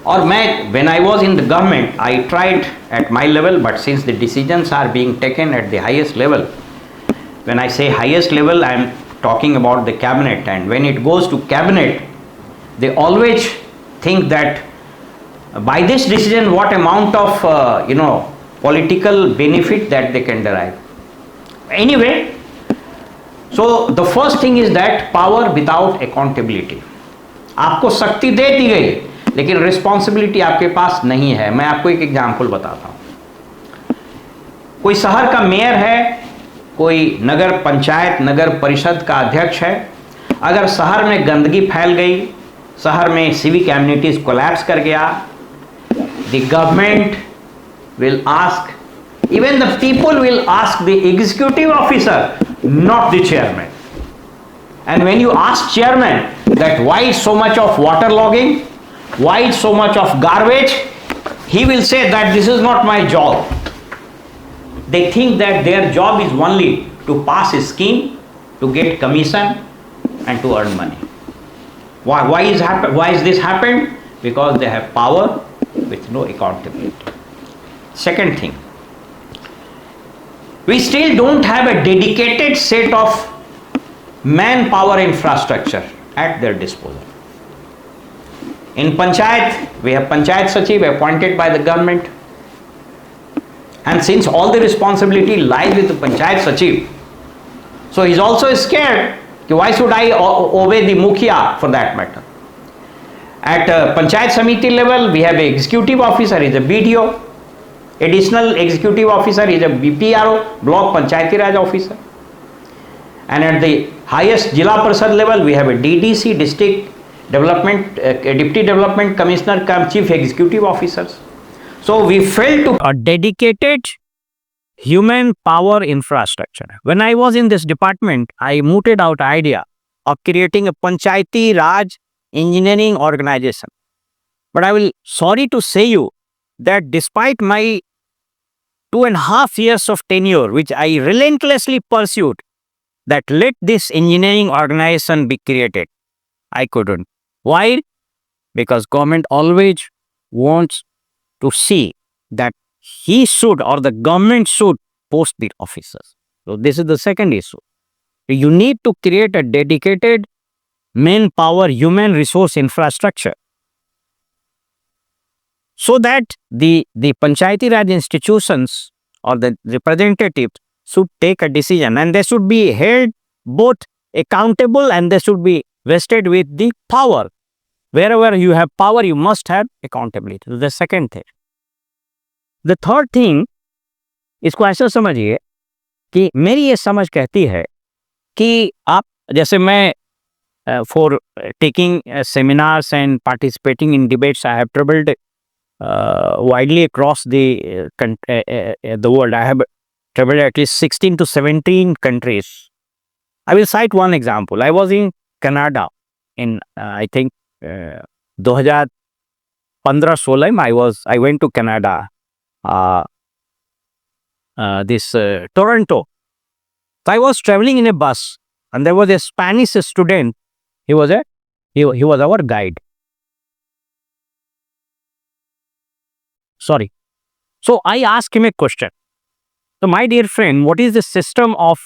Speaker 4: और मैं, when I was in the government, I tried at my level, but since the decisions are being taken at the highest level, when I say highest level, I am talking about the cabinet, and when it goes to cabinet, they always think that by this decision what amount of political benefit that they can derive. Anyway, so the first thing is that power without accountability. आपको शक्ति दे दी गई, लेकिन responsibility आपके पास नहीं है. मैं आपको एक एग्जाम्पल बताता हूँ. कोई शहर का मेयर है, कोई नगर पंचायत नगर परिषद का अध्यक्ष है. अगर शहर में गंदगी फैल गई, शहर में सिविक एम्यूनिटीज कोलैप्स कर गया, the government will ask, even the people will ask the executive officer, not the chairman. And when you ask chairman that why so much of water logging, why so much of garbage, he will say that this is not my job. They think that their job is only to pass a scheme, to get commission and to earn money. Why is this happened? Because they have power with no accountability. Second thing, we still don't have a dedicated set of manpower infrastructure at their disposal. In Panchayat, we have Panchayat Sachiv appointed by the government, and since all the responsibility lies with the Panchayat Sachiv, so he is also scared, why should I obey the Mukhia for that matter. At Panchayat Samiti level, we have an executive officer, is a BDO. Additional executive officer is a BPRO, block Panchayati Raj officer. And at the highest Jila Parshad level, we have a DDC, district development, deputy development commissioner, chief executive officers. So we failed to
Speaker 1: a dedicated human power infrastructure. When I was in this department, I mooted out idea of creating a Panchayati Raj engineering organization. But I will sorry to say you that despite my 2.5 years of tenure, which I relentlessly pursued, that let this engineering organization be created, I couldn't. Why? Because government always wants to see that he should or the government should post the officers. So this is the second issue. You need to create a dedicated manpower, human resource infrastructure. so that the Panchayati Raj institutions or the representatives should take a decision, and they should be held both accountable and they should be vested with the power. Wherever you have power, you must have accountability. The second thing. The third thing, इसको ऐसा समझिए कि मेरी ये समझ कहती है कि आप जैसे मैं for taking seminars and participating in debates, I have traveled widely across the world. I have traveled at least 16 to 17 countries. I will cite one example. I was in Canada in I think 2015-16 में I went to Canada, Toronto. So I was traveling in a bus and there was a Spanish student. He was our guide. Sorry. So I asked him a question. So my dear friend, what is the system of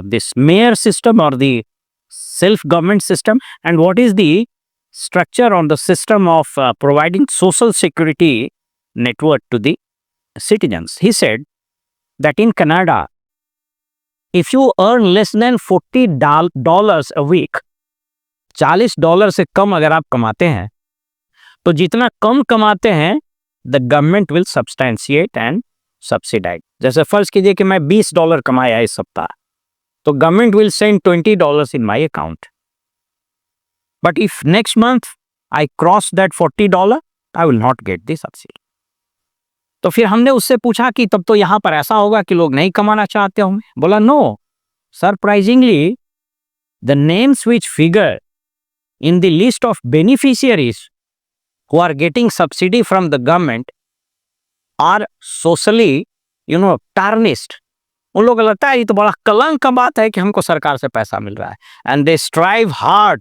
Speaker 1: this mayor system or the self-government system, and what is the structure on the system of providing social security network to the citizens? He said that in Canada, if you earn less than $40 a week, $40 से कम अगर आप कमाते हैं, तो जितना कम कमाते हैं, the government will substantiate and subsidize. जैसे फर्ज कीजिए कि मैं $20 कमाया इस सप्ताह, तो government will send $20 in my account. But if next month I cross that $40, I will not get the subsidy. तो फिर हमने उससे पूछा कि तब तो यहाँ पर ऐसा होगा कि लोग नहीं कमाना चाहते होंगे. बोला no. Surprisingly, the names which figure in the list of beneficiaries who are getting subsidy from the government are socially, tarnished. उन लोगों को लगता है ये तो बड़ा कलंक का बात है कि हमको सरकार से पैसा मिल रहा है. And they strive hard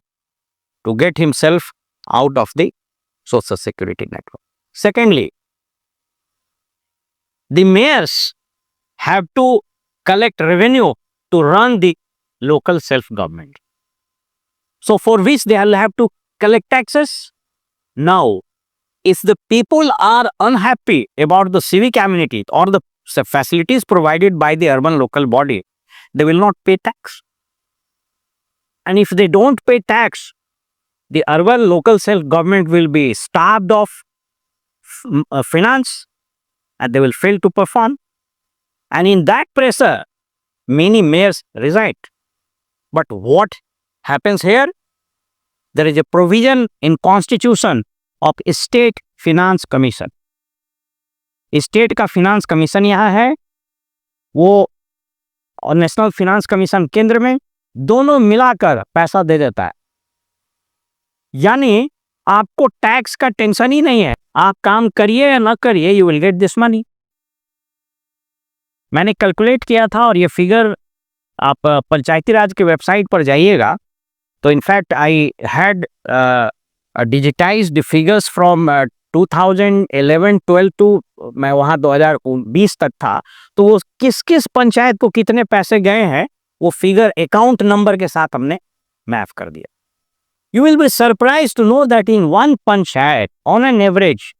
Speaker 1: to get himself out of the social security network. Secondly, the mayors have to collect revenue to run the local self-government. So for which they will have to collect taxes. Now, if the people are unhappy about the civic amenity or the facilities provided by the urban local body, they will not pay tax. And if they don't pay tax, the urban local self-government will be starved of finance and they will fail to perform. And in that pressure, many mayors resign. But what happens here? There is a provision in Constitution of State Finance Commission. State का finance commission यहाँ है, वो और national finance commission केंद्र में, दोनों मिलाकर पैसा दे देता है. यानी आपको टैक्स का टेंशन ही नहीं है, आप काम करिए या ना करिए, you will get this money. मैंने कैलकुलेट किया था और ये फिगर आप पंचायती राज के वेबसाइट पर जाइएगा तो in fact I had digitized figures from 2011-12 to मैं वहाँ 2020 तक था, तो वो किस किस पंचायत को कितने पैसे गए हैं वो फिगर अकाउंट नंबर के साथ हमने मैप कर दिया. You will be surprised to know that in one panchayat, on an average,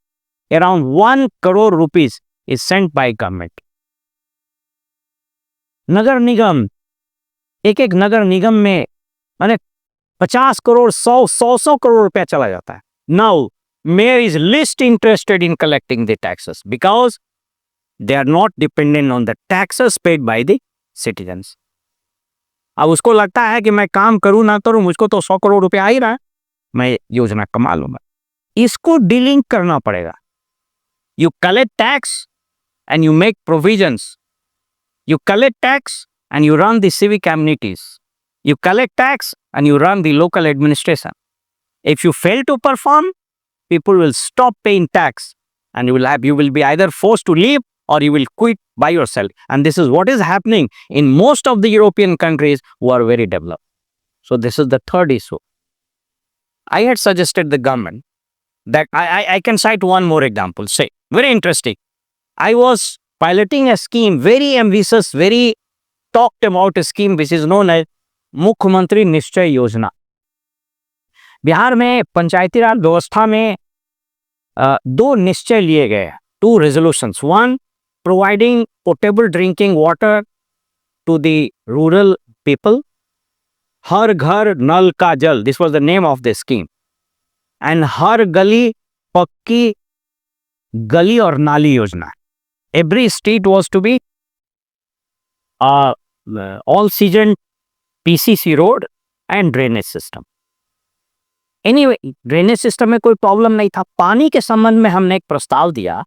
Speaker 1: around 1 crore rupees is sent by government. नगर निगम, एक नगर निगम में माने 50 करोड़ 100 करोड़ रुपया चला जाता है. Now, mayor is least interested in collecting the taxes because they are not dependent on the taxes paid by the citizens. अब उसको लगता है कि मैं काम करूं ना करूं, मुझको तो 100 करोड़ रुपया आ ही रहा है, मैं योजना कमा लूंगा. इसको डीलिंग करना पड़ेगा. You collect tax and you make provisions. You collect tax and you run the civic amenities. You collect tax and you run the local administration. If you fail to perform, people will stop paying tax and you will be either forced to leave or you will quit by yourself. And this is what is happening in most of the European countries who are very developed. So this is the third issue. I had suggested the government that I can cite one more example. Say, very interesting. I was piloting a scheme, very ambitious, very talked about a scheme which is known as मुख्यमंत्री निश्चय योजना. बिहार में पंचायती राज व्यवस्था में दो निश्चय लिए गए, 2 resolutions. One, providing potable drinking water to the rural people. हर घर नल का जल, this was the name of the scheme. And हर गली पक्की गली और नाली योजना. Every street was to be all season PCC road and drainage system. Anyway, drainage system में कोई प्रॉब्लम नहीं था. पानी के संबंध में हमने एक प्रस्ताव दिया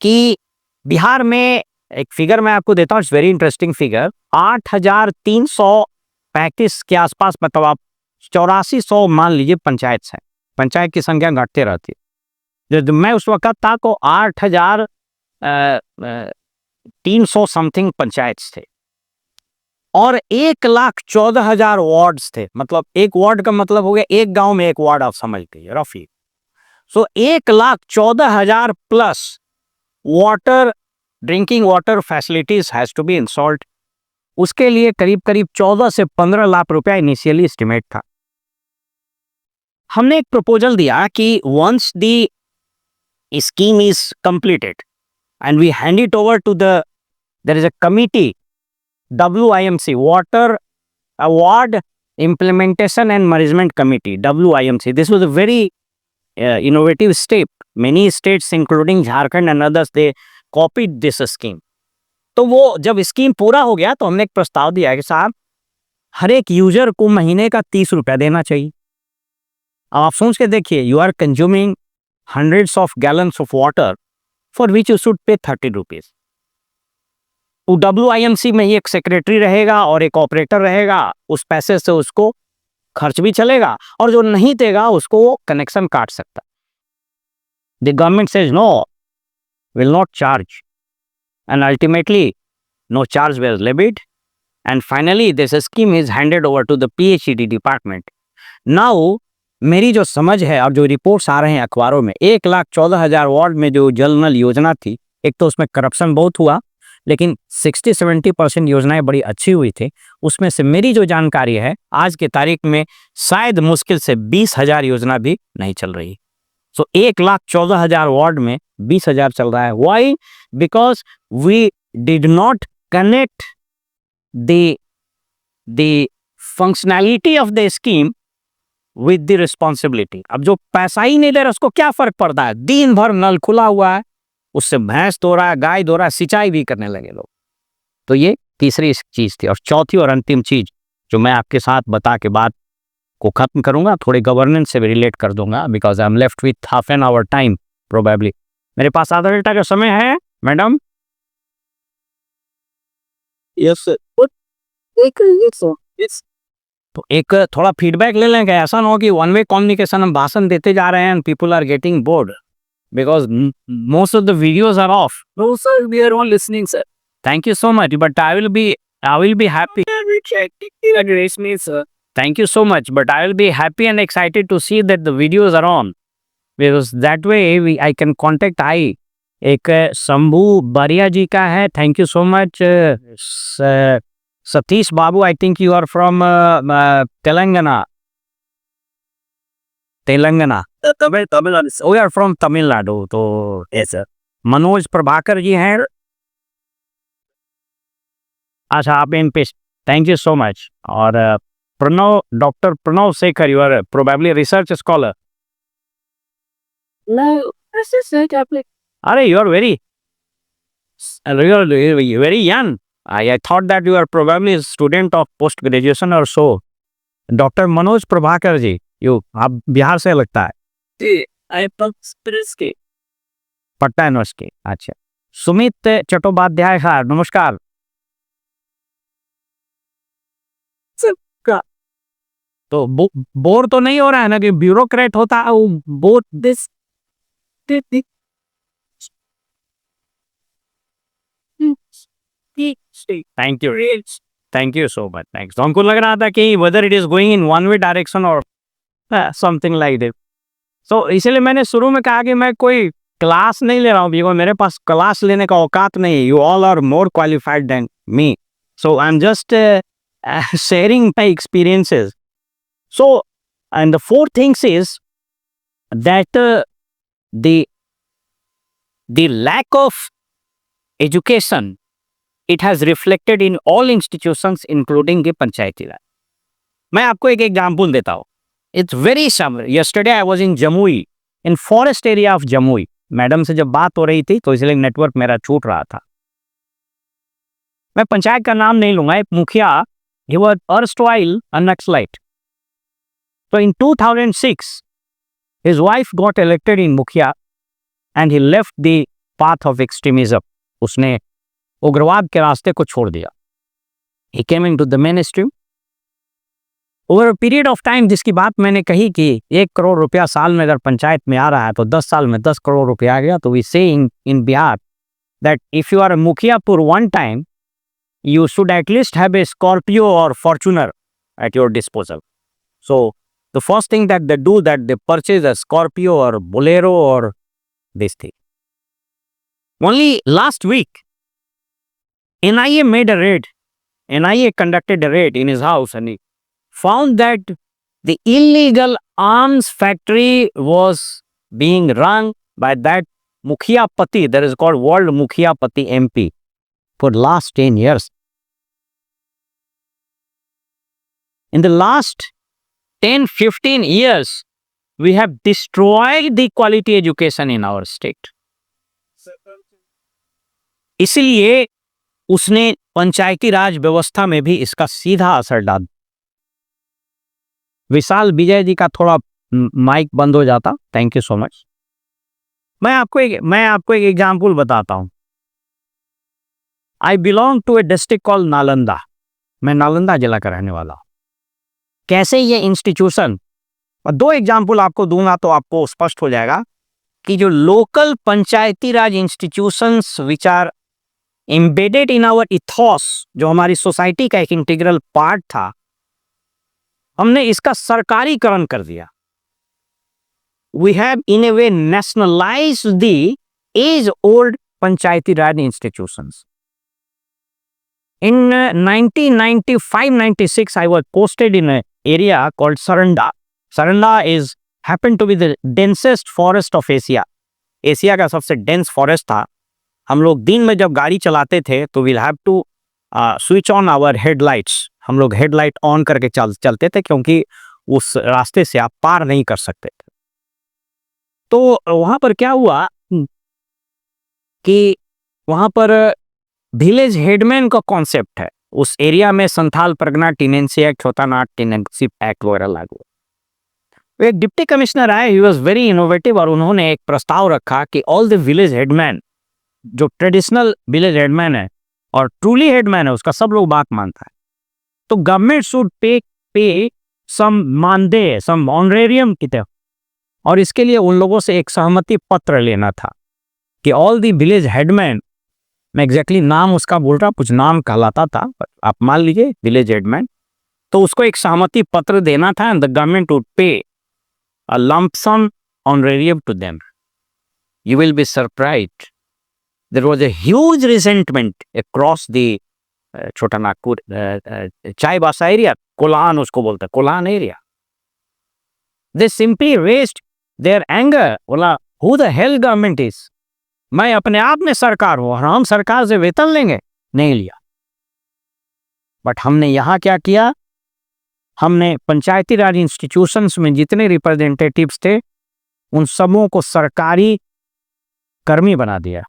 Speaker 1: कि बिहार में, एक फिगर मैं आपको देता हूँ, इट्स वेरी इंटरेस्टिंग फिगर, 8,335 के आसपास, मतलब आप 8400 मान लीजिए पंचायत है. पंचायत की संख्या घटते रहती है. जब मैं उस वक्त था तो 8,300 समथिंग पंचायत थे और 1,14,000 वार्ड्स थे. मतलब एक वार्ड का मतलब हो गया एक गांव में एक वार्ड, आप समझ गए Rafi. So 1,14,000 plus water, drinking water facilities has to be installed. उसके लिए करीब करीब 14 से 15 लाख रुपया इनिशियली एस्टिमेट था. हमने एक प्रपोजल दिया कि once the scheme is completed and we hand it over to there is a committee, WIMC, Water Award Implementation and Management Committee, WIMC. This was a very innovative step. Many states, including Jharkhand and others, they copied this scheme. तो वो जब scheme पूरा हो गया तो हमने एक प्रस्ताव दिया कि साहब हर एक यूजर को महीने का 30 रुपया देना चाहिए. अब आप सोच के देखिए, you are consuming hundreds of gallons of water for which you should pay 30 rupees. तो WIMC में ही एक सेक्रेटरी रहेगा और एक ऑपरेटर रहेगा. उस पैसे से उसको खर्च भी चलेगा और जो नहीं देगा उसको वो कनेक्शन काट सकता. The government says no, will not charge, and ultimately no charge was levied and finally this scheme is handed over to the PHED department. Now मेरी जो समझ है और जो रिपोर्ट्स आ रहे हैं अखबारों में, 1,14,000 वार्ड में जो जल नल योजना थी, एक तो उसमें करप्शन बहुत हुआ, लेकिन 60-70% योजनाएं बड़ी अच्छी हुई थी. उसमें से मेरी जो जानकारी है आज के तारीख में शायद मुश्किल से 20,000 योजना भी नहीं चल रही. सो 1,14,000 वार्ड में 20,000 चल रहा है. Why? Because we did not connect the functionality of the scheme with the responsibility. अब जो पैसा ही नहीं दे रहा उसको क्या फर्क पड़ता है? दिन भर नल खुला हुआ है, उससे भैंस धो रहा है, गाय धो रहा है, सिंचाई भी करने लगे लोग. तो ये तीसरी चीज थी. और चौथी और अंतिम चीज जो मैं आपके साथ बता के बात को खत्म करूंगा, थोड़े गवर्नेंस से भी रिलेट कर दूंगा, because I am left with half an hour time probably. मेरे पास आधा घंटा का समय है मैडम.
Speaker 5: Yes sir.
Speaker 1: तो एक थोड़ा फीडबैक ले लेंगे. ऐसा ना हो कि वन वे कम्युनिकेशन, हम भाषण देते जा रहे हैं and people are getting bored because most of the videos are off.
Speaker 5: No sir, we are all listening sir.
Speaker 1: Thank you so much, but I will be happy.
Speaker 5: Grace me sir.
Speaker 1: Thank you so much, but I will be happy and excited to see that the videos are on, because that way I can contact. एक शंभू बरिया जी का है. Thank you so much. Satish Babu, I think you are from Telangana.
Speaker 5: Tamil Nadu.
Speaker 1: We are from Tamil Nadu. तो
Speaker 5: yes sir.
Speaker 1: Manoj Prabhakar ji हैं. अच्छा, आप इन पे. Thank you so much. और Pranav, doctor Pranav Shekhar, you are probably research scholar.
Speaker 5: No, this is it.
Speaker 1: अरे you are very young. I thought that you are probably a student of post graduation or so. Doctor Manoj Prabhakar ji, आप बिहार से लगता है.
Speaker 5: I के.
Speaker 1: Patna university. अच्छा. Sumit Chattopadhyay sir, नमस्कार. तो bore तो नहीं हो रहा है ना कि ब्यूरोक्रेट होता है वो bore.
Speaker 5: This
Speaker 1: thank you so much. Thanks. तो हमको लग रहा था कि whether it is going in one way direction और समथिंग लाइक दैट. सो इसलिए मैंने शुरू में कहा कि मैं कोई क्लास नहीं ले रहा हूँ, बिकॉज मेरे पास क्लास लेने का औकात नहीं है. You all are more qualified than me, so I am just sharing my experiences. So, and the fourth things is that
Speaker 4: the lack of education, it has reflected in all institutions including the पंचायती राज. मैं आपको एक example देता हूँ. It's very similar. Yesterday I was in Jamui, in forest area of Jamui. Madam से जब बात हो रही थी तो इसलिए नेटवर्क मेरा छूट रहा था. मैं पंचायत का नाम नहीं लूंगा. एक मुखिया, he was erstwhile a Naxalite. So in 2006, his wife got elected in Mukhia and he left the path of extremism. उसने उग्रवाद के रास्ते को छोड़ दिया. He came into the mainstream. Over a period of time, जिसकी बात मैंने कही कि 1 करोड़ रुपया साल में अगर पंचायत में आ रहा है तो 10 साल में 10 करोड़ रुपया आ गया. तो we say in Bihar that if you are a Mukhia for one time, you should at least have a Scorpio or Fortuner at your disposal. So the first thing that they do, that they purchase a Scorpio or Bolero or this thing. Only last week, NIA made a raid. NIA conducted a raid in his house and he found that the illegal arms factory was being run by that Mukhia Pati, that is called World Mukhia Pati MP, for last 10 years. In the last 10-15 years, we have destroyed the quality education in our state. इसलिए उसने पंचायती राज व्यवस्था में भी इसका सीधा असर डाल. विशाल विजय जी का थोड़ा माइक बंद हो जाता. Thank you so much. मैं आपको एक एग्जाम्पल बताता हूं. I belong to a district call Nalanda. मैं नालंदा जिला का रहने वाला हूं. कैसे ये इंस्टीट्यूशन, 2 एग्जाम्पल आपको दूंगा तो आपको स्पष्ट हो जाएगा कि जो local Panchayati Raj institutions which are embedded in our ethos, जो हमारी सोसाइटी का एक इंटीग्रल पार्ट था, हमने इसका सरकारीकरण कर दिया. We have in a way nationalised the age old Panchayati Raj institutions. In 1995-96, I was posted in an area called Saranda. Saranda happened to be the densest forest of Asia. Asia का सबसे dense forest था. हम लोग दिन में जब गाड़ी चलाते थे तो we'll have to switch on our headlights. हम लोग हेडलाइट ऑन करके चलते थे क्योंकि उस रास्ते से आप पार नहीं कर सकते थे. तो वहाँ पर क्या हुआ कि वहाँ पर विलेज हेडमैन का कॉन्सेप्ट है. उस एरिया में Santhal Pargana tenancy act, Chotanagpur tenancy act वगैरह लागू. एक डिप्टी कमिश्नर आए, ही वाज वेरी इनोवेटिव, और उन्होंने एक प्रस्ताव रखा कि ऑल द विलेज हेडमैन, जो ट्रेडिशनल विलेज हेडमैन है और ट्रूली हेडमैन है, उसका सब लोग बात मानता है, तो गवर्नमेंट शुड पे सम मानदेय, सम ऑनरेरियम की तरह. और इसके लिए उन लोगों से एक सहमति पत्र लेना था कि ऑल द विलेज हेडमैन, मैं एग्जैक्टली नाम उसका बोल रहा, कुछ नाम कहलाता था, आप मान लीजिए विलेज हेडमैन, तो उसको एक सहमति पत्र देना था and the government would pay a lump sum honorarium to them. You will be surprised, there was a huge resentment across the Chota Nagpur Chaibasa area, Kolhan उसको बोलते हैं, Kolhan area. They simply raised their anger. बोला, who the hell government is, मैं अपने आप में सरकार हूं और हम सरकार से वेतन लेंगे. नहीं लिया. बट हमने यहां क्या किया, हमने पंचायती राज इंस्टीट्यूशंस में जितने रिप्रेजेंटेटिव्स थे उन सबों को सरकारी कर्मी बना दिया.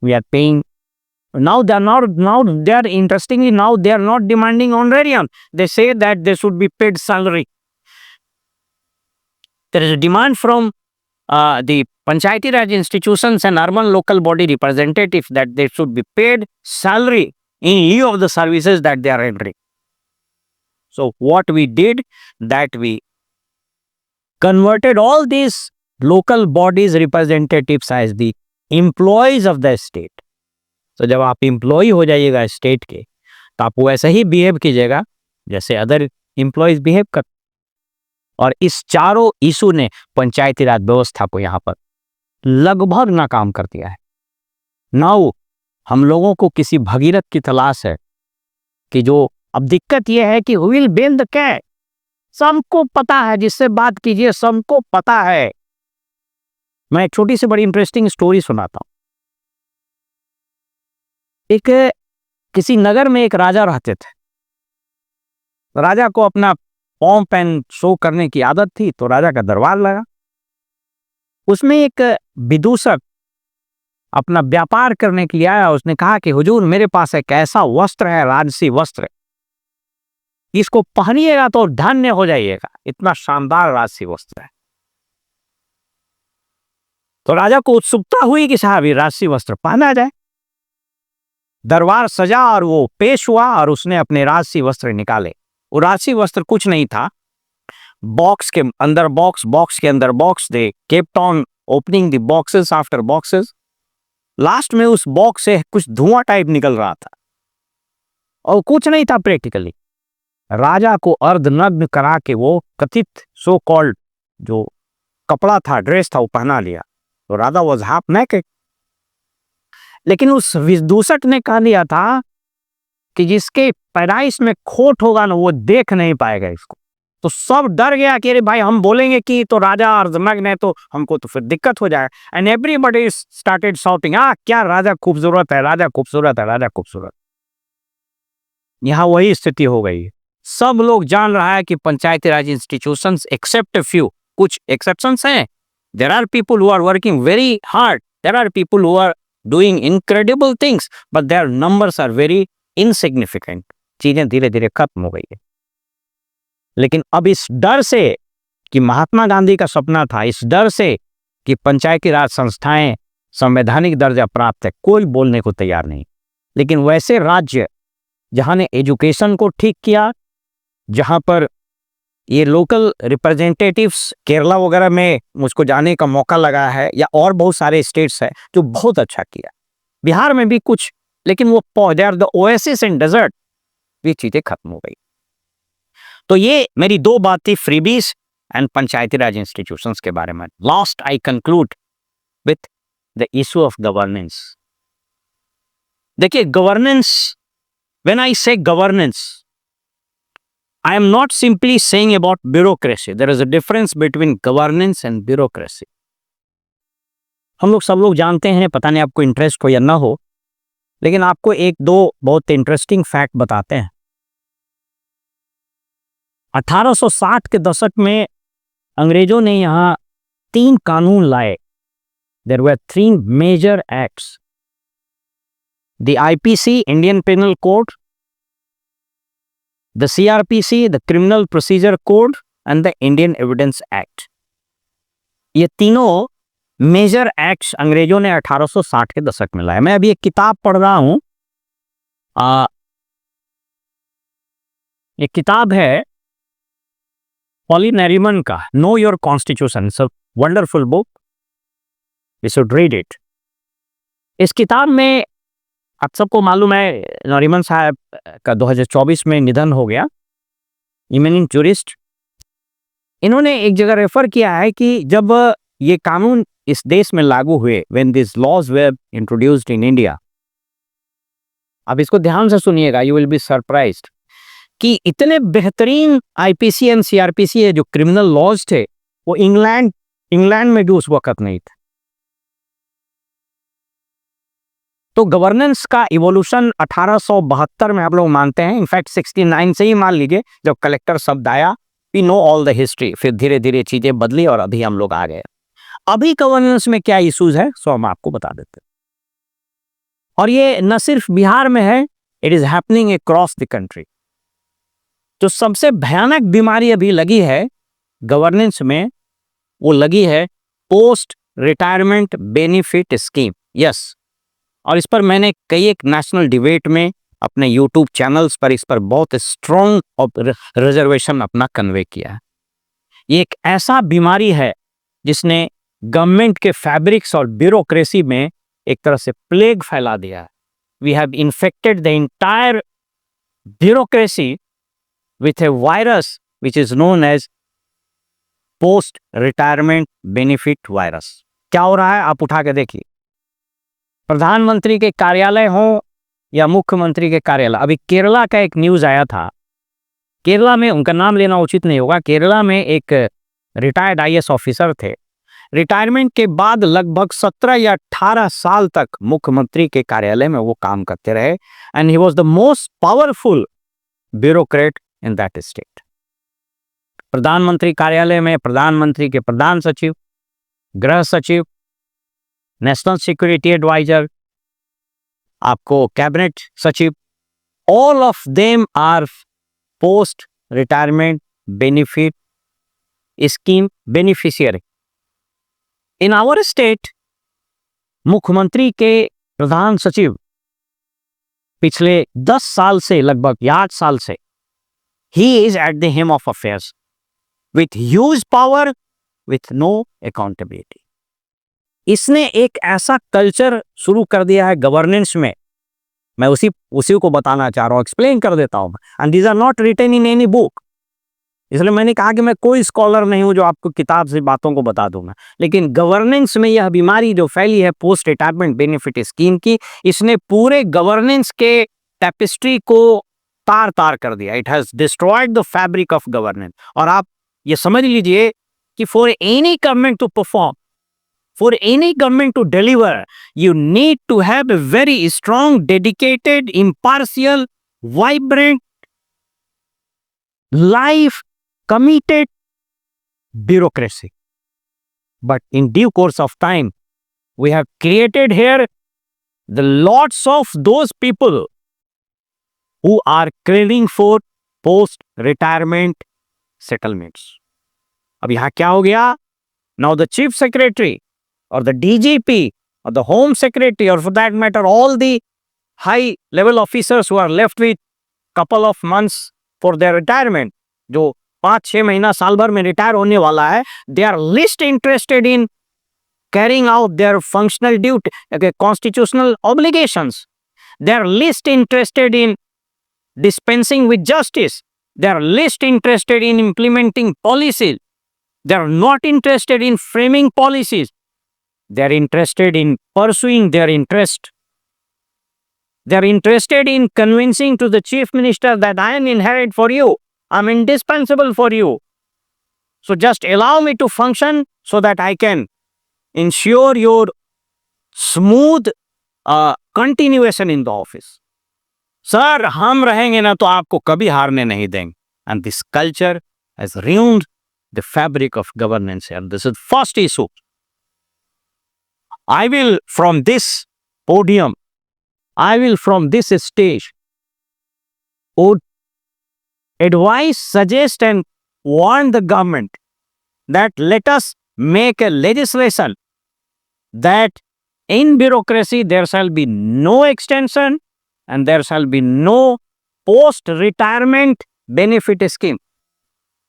Speaker 4: We are paying. Now they are interestingly, now they are not demanding honorarium. They say that they should be paid salary. There is a demand from the Panchayati Raj institutions and urban local body representatives that they should be paid salary in lieu of the services that they are rendering. So what we did, that we converted all these local bodies representatives as the employees of the state. तो जब आप employ हो जाइएगा state के तो आप वैसे ही behave कीजिएगा जैसे अदर एम्प्लॉयज बिहेव कर. और इस चारों इशू ने पंचायती राज व्यवस्था को यहाँ पर लगभग नाकाम कर दिया है. नाउ हम लोगों को किसी भगीरथ की तलाश है कि जो, अब दिक्कत यह है कि विल बेल द कैट. सबको पता है, जिससे बात कीजिए सबको पता है
Speaker 1: मैं एक छोटी सी बड़ी इंटरेस्टिंग स्टोरी सुनाता हूँ। एक किसी नगर में एक राजा रहते थे। राजा को अपना पॉम्प एंड शो करने की आदत थी, तो राजा का दरबार लगा। उसमें एक विदूषक अपना व्यापार करने के लिए आया। उसने कहा कि हुजूर, मेरे पास एक ऐसा वस्त्र है, राजसी वस्त्र, इसको पहनिएगा तो धन्य हो जाइएगा, इतना शानदार राजसी वस्त्र है। तो राजा को उत्सुकता हुई कि साहब ये राजसी वस्त्र पहना जाए। दरबार सजा और वो पेश हुआ और उसने अपने राजसी वस्त्र निकाले। वो राजसी वस्त्र कुछ नहीं था, बॉक्स के अंदर बॉक्स, बॉक्स के अंदर box. They kept on opening the boxes after boxes. Last में उस बॉक्स से कुछ धुआं टाइप निकल रहा था और कुछ नहीं था प्रैक्टिकली। राजा को अर्धनग्न करा के वो कथित सो कॉल्ड जो कपड़ा था, ड्रेस था, वो पहना लिया। तो राजा वाज हाफ नेकेड। लेकिन उस विदूषक ने कह दिया था कि जिसके पैदाइश में खोट होगा ना, वो देख नहीं पाएगा इसको। तो सब डर गया कि अरे भाई, हम बोलेंगे कि तो राजा अर्धनग्न है तो हमको तो फिर दिक्कत हो जाएगा। एंड एवरीबॉडी स्टार्टेड शाउटिंग, क्या राजा खूबसूरत है, राजा खूबसूरत है, राजा खूबसूरत। यहां वही स्थिति हो गई है। सब लोग जान रहा है कि Panchayati Raj institutions except few, कुछ एक्सेप्शंस हैं। There are people who are working very hard, there are people who are doing incredible things, but their numbers are very insignificant. चीजें धीरे धीरे खत्म हो गई है। लेकिन अब इस डर से कि महात्मा गांधी का सपना था, इस डर से कि पंचायती राज संस्थाएं संवैधानिक दर्जा प्राप्त है, कोई बोलने को तैयार नहीं। लेकिन वैसे राज्य जहां ने एजुकेशन को ठीक किया, जहां पर ये लोकल रिप्रेजेंटेटिव्स, केरला वगैरह में मुझको जाने का मौका लगा है, या और बहुत सारे स्टेट्स हैं जो बहुत अच्छा किया, बिहार में भी कुछ, लेकिन वो they are the oasis in desert, ये चीजें खत्म हो गई। तो ये मेरी दो बात थी, freebies and Panchayati Raj institutions के बारे में। Last I conclude with the issue of governance. देखिए, गवर्नेंस, व्हेन आई से governance, I am not simply saying about bureaucracy. There is a difference between governance and bureaucracy. हम लोग सब लोग जानते हैं, पता नहीं आपको इंटरेस्ट हो या ना हो, लेकिन आपको एक दो बहुत इंटरेस्टिंग फैक्ट बताते हैं। 1860 के दशक में अंग्रेजों ने यहाँ 3 कानून लाए। There were 3 major acts. The IPC, Indian Penal Code, the CRPC, the Criminal Procedure Code, and the Indian Evidence Act. ये तीनों मेजर एक्ट्स अंग्रेजों ने 1860 के दशक में लाए। मैं अभी एक किताब पढ़ रहा हूं, एक किताब है पॉली नरीमन का, know your constitution. It's a wonderful book, you should read it. इस किताब में आप सबको मालूम है, नरीमन साहब का 2024 में निधन हो गया, इमिनेंट जूरिस्ट। इन्होंने एक जगह रेफर किया है कि जब ये कानून इस देश में लागू हुए, when this laws were introduced in India, अब इसको ध्यान से सुनिएगा, यू विल बी सरप्राइज्ड कि इतने बेहतरीन आईपीसी एंड सीआरपीसी जो क्रिमिनल लॉज थे, वो इंग्लैंड में भी उस वक्त नहीं थे। तो गवर्नेंस का इवोल्यूशन 1872 में आप लोग मानते हैं, इनफैक्ट 69 से ही मान लीजिए, जब कलेक्टर शब्द आया। We know all the history. फिर धीरे धीरे चीजें बदली और अभी हम लोग आ गए। अभी गवर्नेंस में क्या इश्यूज है, सो हम आपको बता देते हैं। और ये न सिर्फ बिहार में है, it is happening across the country. जो सबसे भयानक बीमारी अभी लगी है गवर्नेंस में, वो लगी है post retirement benefit scheme. Yes, और इस पर मैंने कई एक नेशनल डिबेट में अपने यूट्यूब चैनल्स पर इस पर बहुत स्ट्रॉन्ग रिजर्वेशन अपना कन्वे किया है। ये एक ऐसा बीमारी है जिसने गवर्नमेंट के फैब्रिक्स और ब्यूरोक्रेसी में एक तरह से प्लेग फैला दिया है। We have infected the entire bureaucracy with a virus which is known as post retirement benefit virus. क्या हो रहा है आप उठा के देखिए, प्रधानमंत्री के कार्यालय हो या मुख्यमंत्री के कार्यालय। अभी केरला का एक न्यूज आया था, केरला में, उनका नाम लेना उचित नहीं होगा, केरला में एक रिटायर्ड आईएएस ऑफिसर थे, रिटायरमेंट के बाद लगभग 17 या 18 साल तक मुख्यमंत्री के कार्यालय में वो काम करते रहे and he was the most powerful bureaucrat in that state. प्रधानमंत्री कार्यालय में प्रधानमंत्री के प्रधान सचिव, गृह सचिव, नेशनल सिक्योरिटी एडवाइजर, आपको कैबिनेट सचिव, all of them are post retirement benefit scheme beneficiary. In our state मुख्यमंत्री के प्रधान सचिव पिछले 10 साल से लगभग या 8 साल से ही is at the helm of affairs with huge power with no accountability. इसने एक ऐसा कल्चर शुरू कर दिया है गवर्नेंस में, मैं उसी को बताना चाह रहा हूं, एक्सप्लेन कर देता हूं। And these are not written in any book, इसलिए मैंने कहा कि मैं कोई स्कॉलर नहीं हूं जो आपको किताब से बातों को बता दूंगा, लेकिन गवर्नेंस में यह बीमारी जो फैली है पोस्ट रिटायरमेंट बेनिफिट स्कीम की, इसने पूरे गवर्नेंस के टैपेस्ट्री को तार तार कर दिया। It has destroyed the fabric of governance. और आप ये समझ लीजिए कि for any government to perform, for any government to deliver, you need to have a very strong, dedicated, impartial, vibrant, life committed bureaucracy. But in due course of time, we have created here the lots of those people who are craving for post-retirement settlements. अब यहाँ क्या हो गया? Now the chief secretary or the DGP or the home secretary, or for that matter all the high level officers who are left with couple of months for their retirement, जो 5-6 महीना साल भर में रिटायर होने वाला है, they are least interested in carrying out their functional duty, constitutional obligations. They are least interested in dispensing with justice. They are least interested in implementing policies. They are not interested in framing policies. They are interested in pursuing their interest. They are interested in convincing to the chief minister that I am inherent for you. I am indispensable for you. So just allow me to function so that I can ensure your smooth continuation in the office. Sir, हम रहेंगे ना तो आपको कभी हारने नहीं देंगे. And this culture has ruined the fabric of governance here. This is first issue. I will from this podium, I will from this stage would advise, suggest and warn the government that let us make a legislation that in bureaucracy there shall be no extension and there shall be no post-retirement benefit scheme.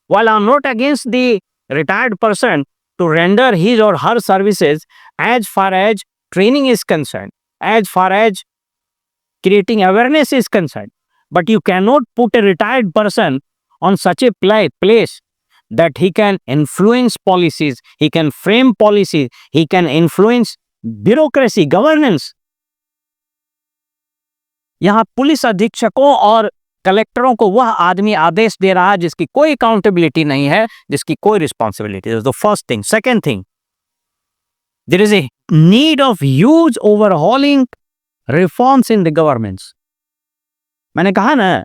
Speaker 1: While I am not against the retired person to render his or her services as far as training is concerned, as far as creating awareness is concerned, but you cannot put a retired person on such a place that he can influence policies, he can frame policies, he can influence bureaucracy, governance. यहाँ police अधीक्षकों और कलेक्टरों को वह आदमी आदेश दे रहा है जिसकी कोई अकाउंटेबिलिटी नहीं है, जिसकी कोई responsibility. That's the first thing. Second thing, there is a need of huge overhauling reforms in the governments. मैंने कहा ना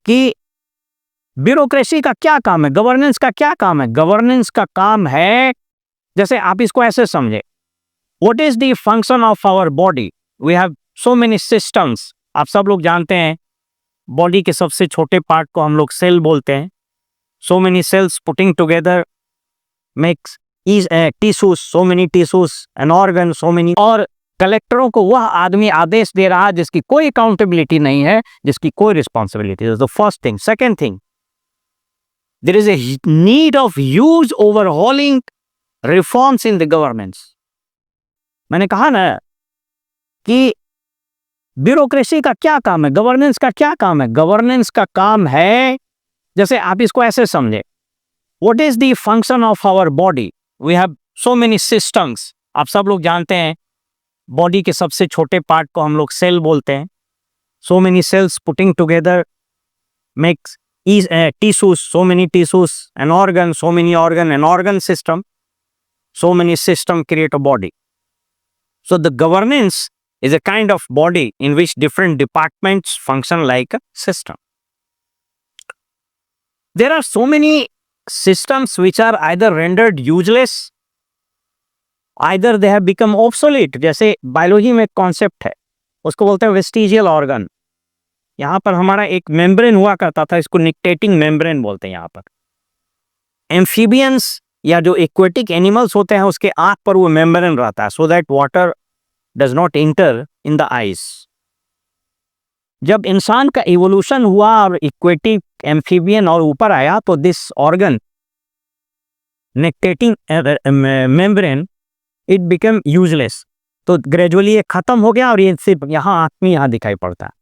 Speaker 1: कि ब्यूरोक्रेसी का क्या काम है, गवर्नेंस का क्या काम है? गवर्नेंस का काम है, जैसे आप इसको ऐसे समझे, what is the function of our body? We have so many systems. आप सब लोग जानते हैं बॉडी के सबसे छोटे पार्ट को हम लोग सेल बोलते हैं। So many cells putting together makes is tissues, so many tissues, an organ, so many. और कलेक्टरों को वह आदमी आदेश दे रहा है जिसकी कोई अकाउंटेबिलिटी नहीं है, जिसकी कोई responsibility. That's the first thing. Second thing, there is a need of huge overhauling reforms in the governments. मैंने कहा ना कि ब्यूरोक्रेसी का क्या काम है, गवर्नेंस का क्या काम है? गवर्नेंस का काम है, जैसे आप इसको ऐसे समझे, what is the function of our body? We have so many systems. आप सब लोग जानते हैं बॉडी के सबसे छोटे पार्ट को हम लोग सेल बोलते हैं। So many cells putting together makes is tissues, so many tissues, an organ, so many organ, an organ system. So many systems create a body. So the governance is a kind of body in which different departments function like a system. There are so many systems which are either rendered useless, either they have become obsolete. जैसे biology में एक concept है, उसको बोलते हैं vestigial organ. यहाँ पर हमारा एक मेम्ब्रेन हुआ करता था, इसको निक्टेटिंग मेम्ब्रेन बोलते हैं. यहाँ पर एम्फीबियंस या जो एक्वेटिक एनिमल्स होते हैं उसके आंख पर वो मेम्ब्रेन रहता है, so that water does not enter in the eyes. जब इंसान का इवोल्यूशन हुआ और इक्वेटिक एम्फीबियन और ऊपर आया तो this organ nictitating membrane it become useless. तो ग्रेजुअली ये खत्म हो गया और ये सिर्फ यहाँ आंख में यहाँ दिखाई पड़ता है.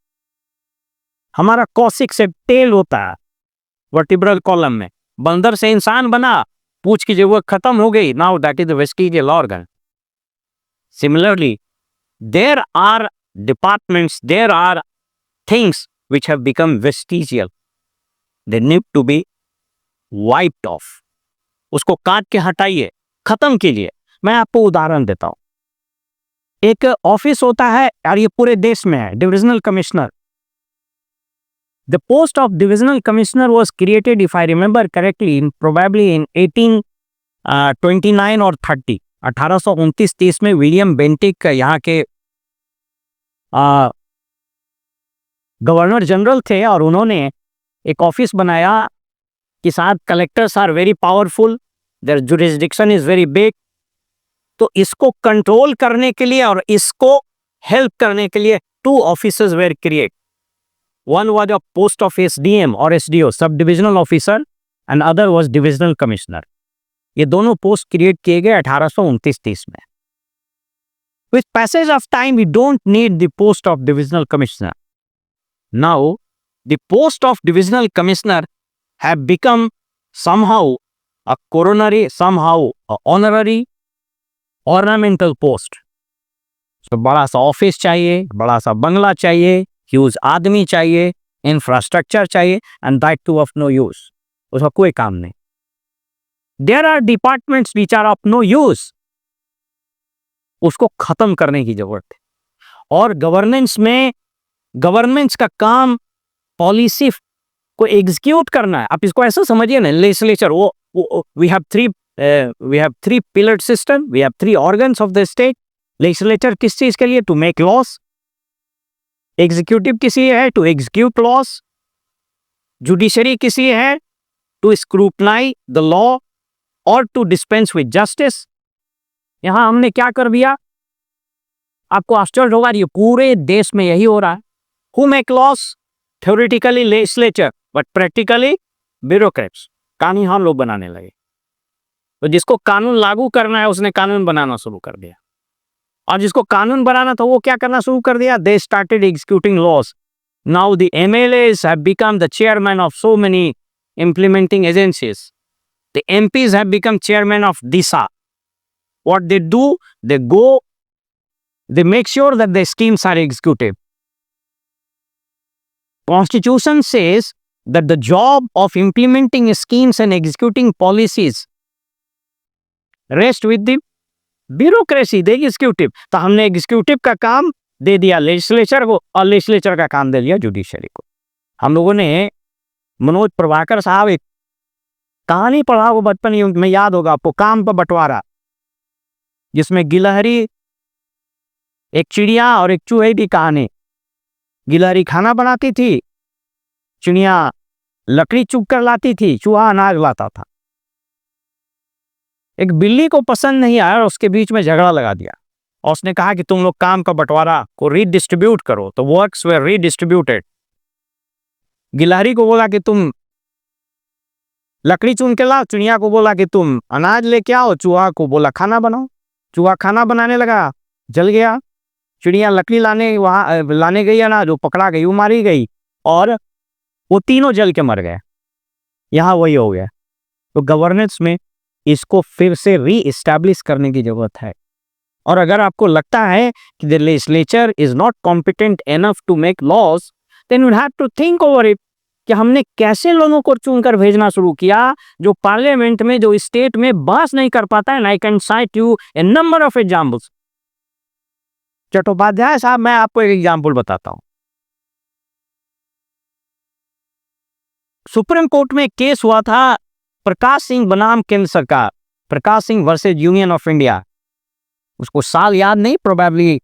Speaker 1: हमारा कॉसिक्स एक टेल होता है वर्टिब्रल कॉलम में. बंदर से इंसान बना, पूछ की जरूरत खत्म हो गई. Now that is the vestigial organ. Similarly there are departments, there are things which have become vestigial. They need to be wiped off. उसको काट के हटाइए, खत्म कीजिए. मैं आपको उदाहरण देता हूं. एक ऑफिस होता है और ये पूरे देश में है, divisional commissioner. The post of divisional commissioner was created, if I remember correctly, probably in 1829 और 30. 1829-30 में विलियम बेंटिक यहाँ के गवर्नर जनरल थे और उन्होंने एक ऑफिस बनाया कि साथ collectors are very powerful, their jurisdiction is very big. तो इसको कंट्रोल करने के लिए और इसको हेल्प करने के लिए 2 officers were create. One was a post of SDM और SDO, sub divisional officer, and other was divisional commissioner. ये दोनों पोस्ट क्रिएट किए गए 1829-30 में. With passage of time we don't need the post of divisional commissioner. Now, the post of divisional commissioner have become somehow a coronary, somehow a honorary, ornamental post. So, बड़ा सा office चाहिए, बड़ा सा बंगला चाहिए, huge आदमी चाहिए, infrastructure चाहिए, and that too of no use. उसका कोई काम नहीं. There are departments which are of no use. उसको खत्म करने की जरूरत है. और गवर्नेंस में गवर्नमेंट्स का काम पॉलिसी को एग्जीक्यूट करना है. आप इसको ऐसा समझिए ना, legislature we have three pillared system, we have 3 organs of the state. Legislature किस चीज के लिए? To make loss. एग्जीक्यूटिव किस लिए है? To execute loss. जुडिशरी किस लिए है? टू स्क्रूटनाइज द लॉ और टू डिस्पेंस विद जस्टिस. यहां हमने क्या कर दिया? आपको आश्चर्य होगा, ये पूरे देश में यही हो रहा है. Who make laws? Theoretically legislature, but practically bureaucrats. कानून हम लोग बनाने लगे. तो जिसको कानून लागू करना है उसने कानून बनाना शुरू कर दिया, और जिसको कानून बनाना था वो क्या करना शुरू कर दिया? They started executing laws. Now the MLAs have become the chairman of so many implementing agencies. The MPs have become chairman of DISA. What they do? They make sure that the schemes are executed. Constitution says that the job of implementing schemes and executing policies rest with the bureaucracy, the executive. तो हमने executive का काम दे दिया legislature को और legislature का काम दे दिया जुडिशरी को. हम लोगों ने मनोज प्रभाकर साहब एक कहानी पढ़ा, वो बचपन में याद होगा आपको, काम पर बंटवारा, जिसमें गिलहरी, एक चिड़िया और एक चूहे की कहानी. गिलहरी खाना बनाती थी, चिड़िया लकड़ी चुग कर लाती थी, चूहा अनाज लाता था. एक बिल्ली को पसंद नहीं आया और उसके बीच में झगड़ा लगा दिया, और उसने कहा कि तुम लोग काम का बंटवारा को रीडिस्ट्रीब्यूट करो. तो वर्क्स वर रीडिस्ट्रीब्यूटेड. गिलहरी को बोला कि तुम लकड़ी चुन के लाओ, चिड़िया को बोला कि तुम अनाज लेके आओ, चूहा को बोला खाना बनाओ. चूहा खाना बनाने लगा, जल गया. चिड़िया लकड़ी लाने गई, अनाज जो पकड़ा गई, वो मारी गई, और वो तीनों जल के मर गए. यहाँ वही हो गया. तो गवर्नेंस में इसको फिर से री-एस्टैब्लिश करने की जरूरत है. और अगर आपको लगता है कि the legislature is not competent enough to make laws, then you have to think over it कि हमने कैसे लोगों को चुनकर भेजना शुरू किया जो पार्लियामेंट में, जो स्टेट में बहस नहीं कर पाता है। I can site U A number of examples. Chattopadhyay साहब, मैं आपको एक एग्जाम्पल बताता हूं। सुप्रीम कोर्ट में केस हुआ था प्रकाश सिंह बनाम केंद्र सरकार, Prakash Singh versus union of India. उसको साल याद नहीं, प्रोबेबली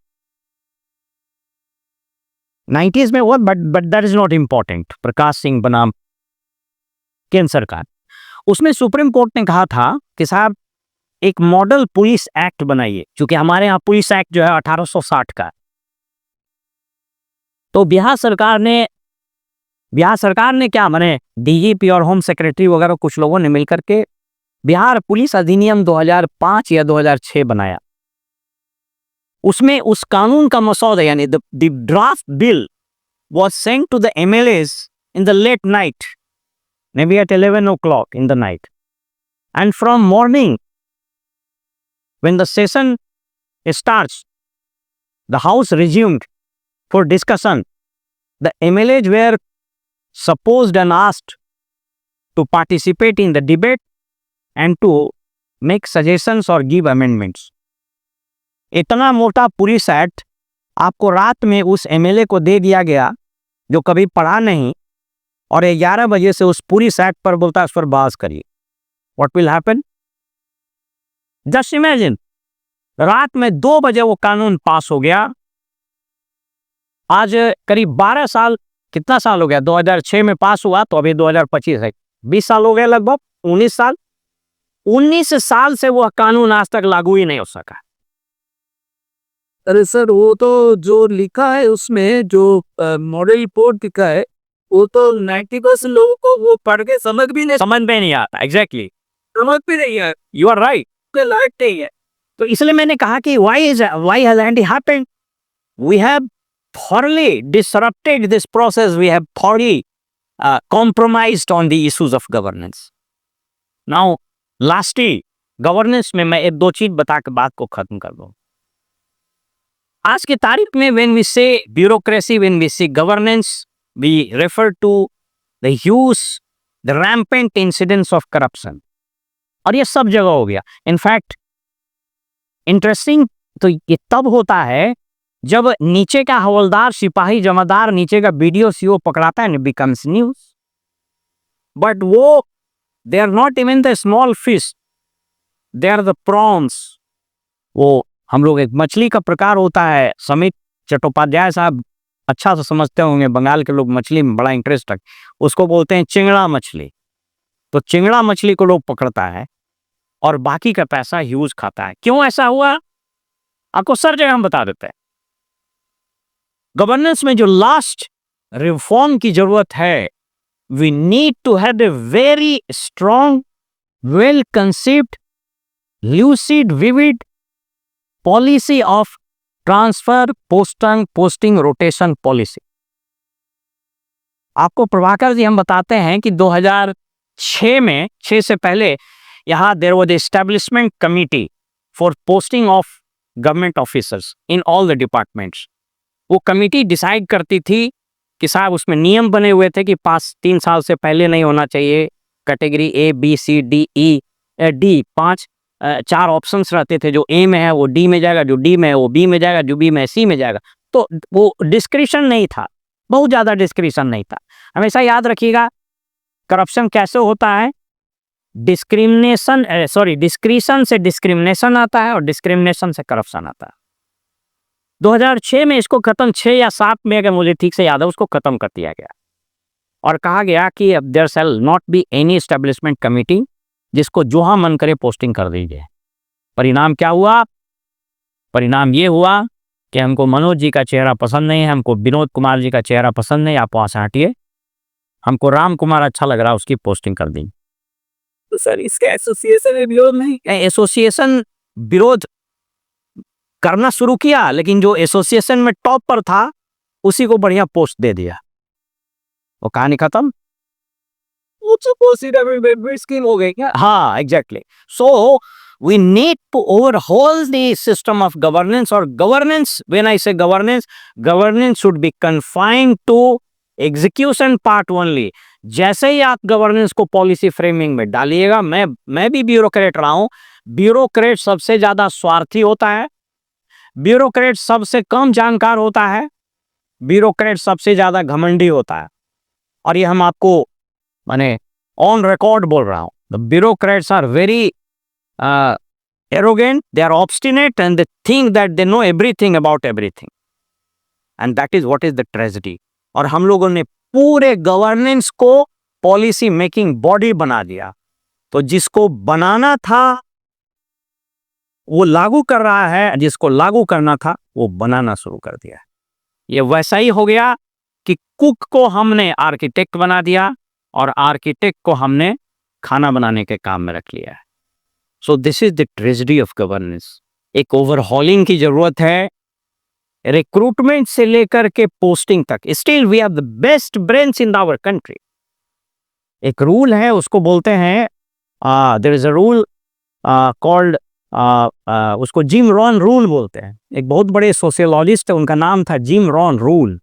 Speaker 1: 90s में हुआ, but that is not important. Prakash Singh बनाम केंद्र सरकार। उसमें सुप्रीम कोर्ट ने कहा था कि साहब एक मॉडल पुलिस एक्ट बनाइए, क्योंकि हमारे यहाँ पुलिस एक्ट जो है 1860 का। तो बिहार सरकार ने क्या, माने डीजीपी और होम सेक्रेटरी वगैरह कुछ लोगों ने मिलकर के बिहार पुलिस अधिनियम 2005 या 2006 बनाया। उसमें उस कानून का मसौदा यानी the draft bill was sent to the MLAs in the late night, maybe at 11 o'clock in the night, and from morning when the session starts, the house resumed for discussion. The MLAs were supposed and asked to participate in the debate and to make suggestions or give amendments. इतना मोटा police act आपको रात में उस MLA को दे दिया गया जो कभी पढ़ा नहीं, और 11 बजे से उस पुलिस एक्ट पर बोलता है उस पर बहस करिए। What will happen? Just imagine, रात में 2 बजे वो कानून पास हो गया। आज करीब 12 साल, कितना साल हो गया? 2006 में पास हुआ तो अभी 2025 है, 20 साल हो गए, लगभग 19 साल। 19 साल से वो कानून आज तक लागू ही नहीं हो सका।
Speaker 5: अरे सर, वो तो जो लिखा है उसमें, जो मॉडल रिपोर्ट लिखा है, वो तो 90% लोगों को वो पढ़ के समझ में नहीं आता।
Speaker 1: एग्जैक्टली,
Speaker 5: समझ भी नहीं है,
Speaker 1: यू आर राइट।
Speaker 5: लायक नहीं है।
Speaker 1: तो इसलिए मैंने कहा कि why has it happened? We have thoroughly disrupted this process. We have thoroughly compromised on the issues of governance. Now, lastly, governance में मैं 1-2 चीज बता के बात को खत्म कर दूं। आज की तारीख में when we say bureaucracy, when we say governance, we refer to the the rampant incidents of corruption. और ये सब जगह हो गया। इनफैक्ट इंटरेस्टिंग तो ये तब होता है जब नीचे का हवलदार, सिपाही, जमादार, नीचे का बीडीओ, सीओ पकड़ाता है, बिकम्स न्यूज। बट वो they are not even the small fish, they are the prawns. वो हम लोग एक मछली का प्रकार होता है, समित चट्टोपाध्याय साहब अच्छा से समझते होंगे, बंगाल के लोग मछली में बड़ा इंटरेस्ट रखते, उसको बोलते हैं चिंगड़ा मछली। तो चिंगड़ा मछली को लोग पकड़ता है और बाकी का पैसा ह्यूज खाता है। क्यों ऐसा हुआ आपको सर जगह हम बता देते हैं। गवर्नेंस में जो लास्ट रिफॉर्म की जरूरत है, we need to have a very strong, well conceived, lucid, vivid policy of transfer, posting, rotation policy. आपको प्रभाकर जी हम बताते हैं कि 2006 में, 6 से पहले यहाँ there was establishment committee for posting of government officers in all the departments. वो कमिटी डिसाइड करती थी कि साहब उसमें नियम बने हुए थे कि पास 3 साल से पहले नहीं होना चाहिए, category A, B, C, D, E, D, 4 options रहते थे। जो A में है वो D में जाएगा, जो D में है वो B में जाएगा, जो B में है C में जाएगा। तो वो डिस्क्रिशन नहीं था, बहुत ज़्यादा डिस्क्रिशन नहीं था। हमेशा याद रखिएगा करप्शन कैसे होता है। डिस्क्रिमिनेशन डिस्क्रिशन से डिस्क्रिमिनेशन आता है और डिस्क्रिमिनेशन से करप्शन आता है। 2006 में इसको खत्म, 6 या 7 में अगर मुझे ठीक से याद है, उसको खत्म कर दिया गया और कहा गया कि अब there shall not be any establishment committee, जिसको जो हाँ मन करे पोस्टिंग कर दीजिए। परिणाम क्या हुआ? परिणाम ये हुआ कि हमको मनोज जी का चेहरा पसंद नहीं है, हमको विनोद कुमार जी का चेहरा पसंद नहीं, आप वहाँ से हटिए, हमको राम कुमार अच्छा लग रहा है, उसकी पोस्टिंग कर दी।
Speaker 5: तो सर इसके एसोसिएशन में विरोध नहीं?
Speaker 1: एसोसिएशन विरोध करना शुरू किया, लेकिन जो एसोसिएशन में टॉप पर था उसी को बढ़िया पोस्ट दे दिया, वो कहानी खत्म।
Speaker 5: स्कीम हो गई क्या?
Speaker 1: हाँ, exactly. So we need to overhaul the system of governance, or governance, when I say governance should be confined to execution part only. जैसे ही आप गवर्नेंस को पॉलिसी फ्रेमिंग में डालिएगा, मैं भी ब्यूरोक्रेट रहा हूं, ब्यूरोक्रेट सबसे ज्यादा स्वार्थी होता है, ब्यूरोक्रेट सबसे कम जानकार होता है, ब्यूरोक्रेट सबसे ज्यादा घमंडी होता है। और ये हम आपको माने ऑन रिकॉर्ड बोल रहा हूं। The bureaucrats are very arrogant, they are obstinate, and they think that they know everything about everything, and that is what is the tragedy। और हम लोगों ने पूरे गवर्नेंस को पॉलिसी मेकिंग बॉडी बना दिया, तो जिसको बनाना था वो लागू कर रहा है, जिसको लागू करना था वो बनाना शुरू कर दिया। ये वैसा ही हो गया कि कुक को हमने आर्किटेक्ट बना दिया और आर्किटेक्ट को हमने खाना बनाने के काम में रख लिया है। So this is the tragedy of governance. एक ओवरहॉलिंग की जरूरत है, रिक्रूटमेंट से लेकर के पोस्टिंग तक। Still we have the best brains in our country. एक रूल है, उसको बोलते हैं, there is a rule called, उसको जिम रॉन रूल बोलते हैं। एक बहुत बड़े सोशियोलॉजिस्ट है, उनका नाम था gym Rohn rule.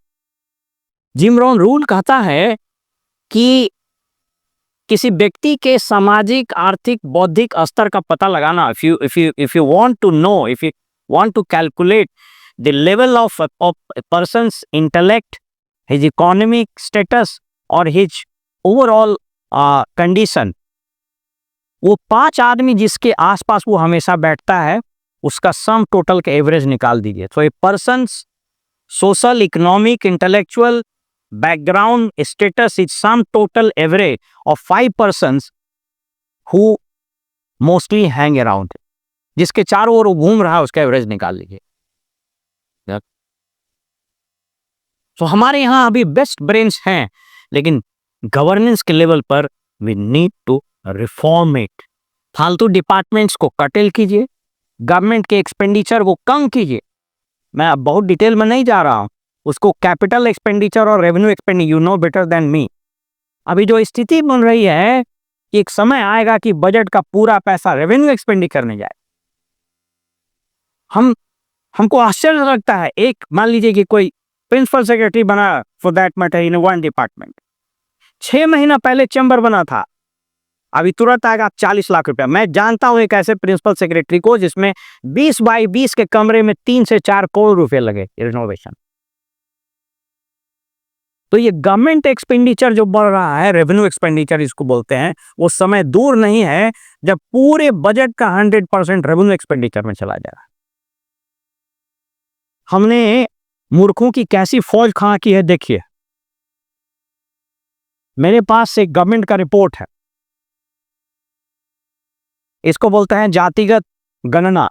Speaker 1: Gym Rohn rule कहता है कि किसी व्यक्ति के सामाजिक, आर्थिक, बौद्धिक स्तर का पता लगाना, if you want to know, if you want to calculate the level of a person's intellect, his economic status or his overall condition, वो 5 आदमी जिसके आसपास वो हमेशा बैठता है उसका सम टोटल का एवरेज निकाल दीजिए। तो a persons social, economic, intellectual background status is sum total average of 5 persons who mostly hang around, जिसके चारों ओर घूम रहा है उसका एवरेज निकाल लीजिए। तो हमारे यहाँ अभी बेस्ट ब्रेन्स हैं, लेकिन गवर्नेंस के लेवल पर we need to reform it. फालतू डिपार्टमेंट्स को कटेल कीजिए, गवर्नमेंट के एक्सपेंडिचर को कम कीजिए। मैं अब बहुत डिटेल में नहीं जा रहा हूं, उसको कैपिटल एक्सपेंडिचर और revenue expenditure, you know better than me. अभी जो स्थिति बन रही है कि एक समय आएगा कि बजट का पूरा पैसा रेवेन्यू एक्सपेंडिचर में जाए। हमको आश्चर्य लगता है, एक मान लीजिए कि कोई प्रिंसिपल सेक्रेटरी बना for that matter in one department, 6 महीना पहले चैम्बर बना था, अभी तुरंत आएगा 40 लाख रुपया। मैं जानता हूं एक ऐसे प्रिंसिपल सेक्रेटरी को जिसमें 20 बाई 20 के कमरे में 3 से 4 करोड़ रुपए लगे रिनोवेशन। तो ये गवर्नमेंट एक्सपेंडिचर जो बढ़ रहा है, रेवेन्यू एक्सपेंडिचर इसको बोलते हैं, वो समय दूर नहीं है जब पूरे बजट का 100% रेवेन्यू एक्सपेंडिचर में चला जाएगा। हमने मूर्खों की कैसी फौज खड़ा की है देखिए। मेरे पास एक गवर्नमेंट का रिपोर्ट है, इसको बोलते हैं जातिगत गणना।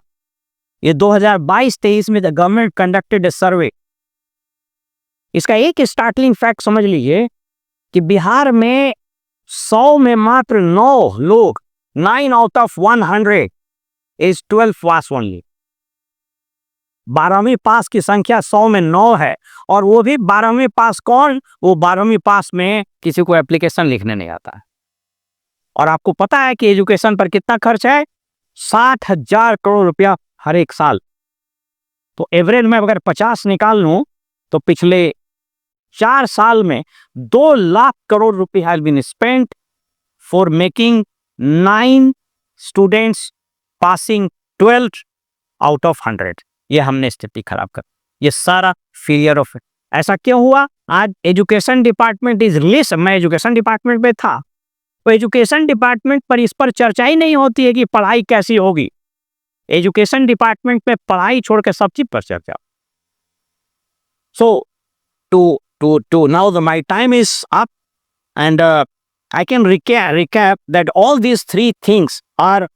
Speaker 1: ये 2022-23 में द गवर्नमेंट कंडक्टेड ए सर्वे। इसका एक स्टार्टलिंग फैक्ट समझ लीजिए कि बिहार में 100 में मात्र 9 लोग, 9 out of 100 is 12 pass only. 12वीं पास की संख्या 100 में 9 है, और वो भी 12वीं पास कौन? वो 12वीं पास में किसी को एप्लीकेशन लिखने नहीं आता है। और आपको पता है कि एजुकेशन पर कितना खर्च है? 60,000 करोड़ रुपया हर एक साल। तो एवरेज में अगर 50 निकाल लूं तो पिछले 4 साल में 2 लाख करोड़ रुपए has been spent for making 9 students passing 12th out of 100। ये हमने स्थिति खराब कर, ये सारा फेलियर ऑफ। ऐसा क्यों हुआ? आज एजुकेशन डिपार्टमेंट इज लिस्ट, मैं एजुकेशन डिपार्टमेंट में था, तो एजुकेशन डिपार्टमेंट पर इस पर चर्चा ही नहीं होती है कि पढ़ाई कैसी होगी। एजुकेशन डिपार्टमेंट में पढ़ाई छोड़ के सब चीज पर चर्चा। सो to now my time is up, and I can recap that all these 3 things are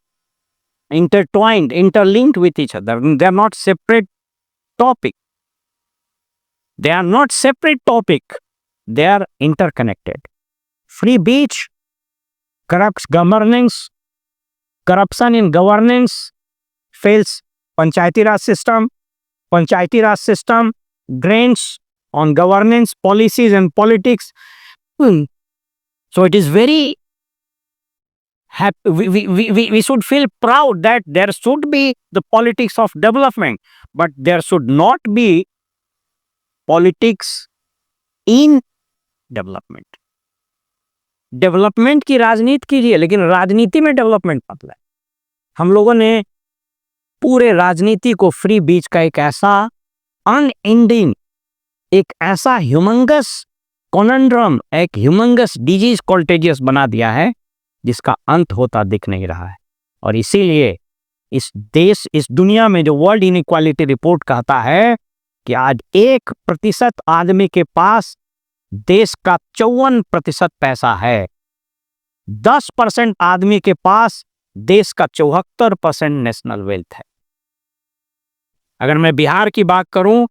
Speaker 1: intertwined, interlinked with each other. They are not separate topic. They are not separate topic. They are interconnected. Free speech corrupts governance. Corruption in governance fails Panchayati Raj system. Panchayati Raj system drains on governance, policies and politics. So it is very happy. We should feel proud that there should be the politics of development, but there should not be politics in development. Development की राजनीति कीजिए, लेकिन राजनीति में development मत लाए। हम लोगों ने पूरे राजनीति को फ्री बीच का एक ऐसा अनएंडिंग, एक ऐसा ह्यूमंगस कॉनंड्रम, एक ह्यूमंगस डिजीज कॉन्टेजियस बना दिया है जिसका अंत होता दिख नहीं रहा है। और इसीलिए इस देश, इस दुनिया में जो वर्ल्ड इनइक्वालिटी रिपोर्ट कहता है कि आज 1% आदमी के पास देश का 54% पैसा है, 10% आदमी के पास देश का 74% नेशनल वेल्थ है। अगर मैं बिहार की बात करूं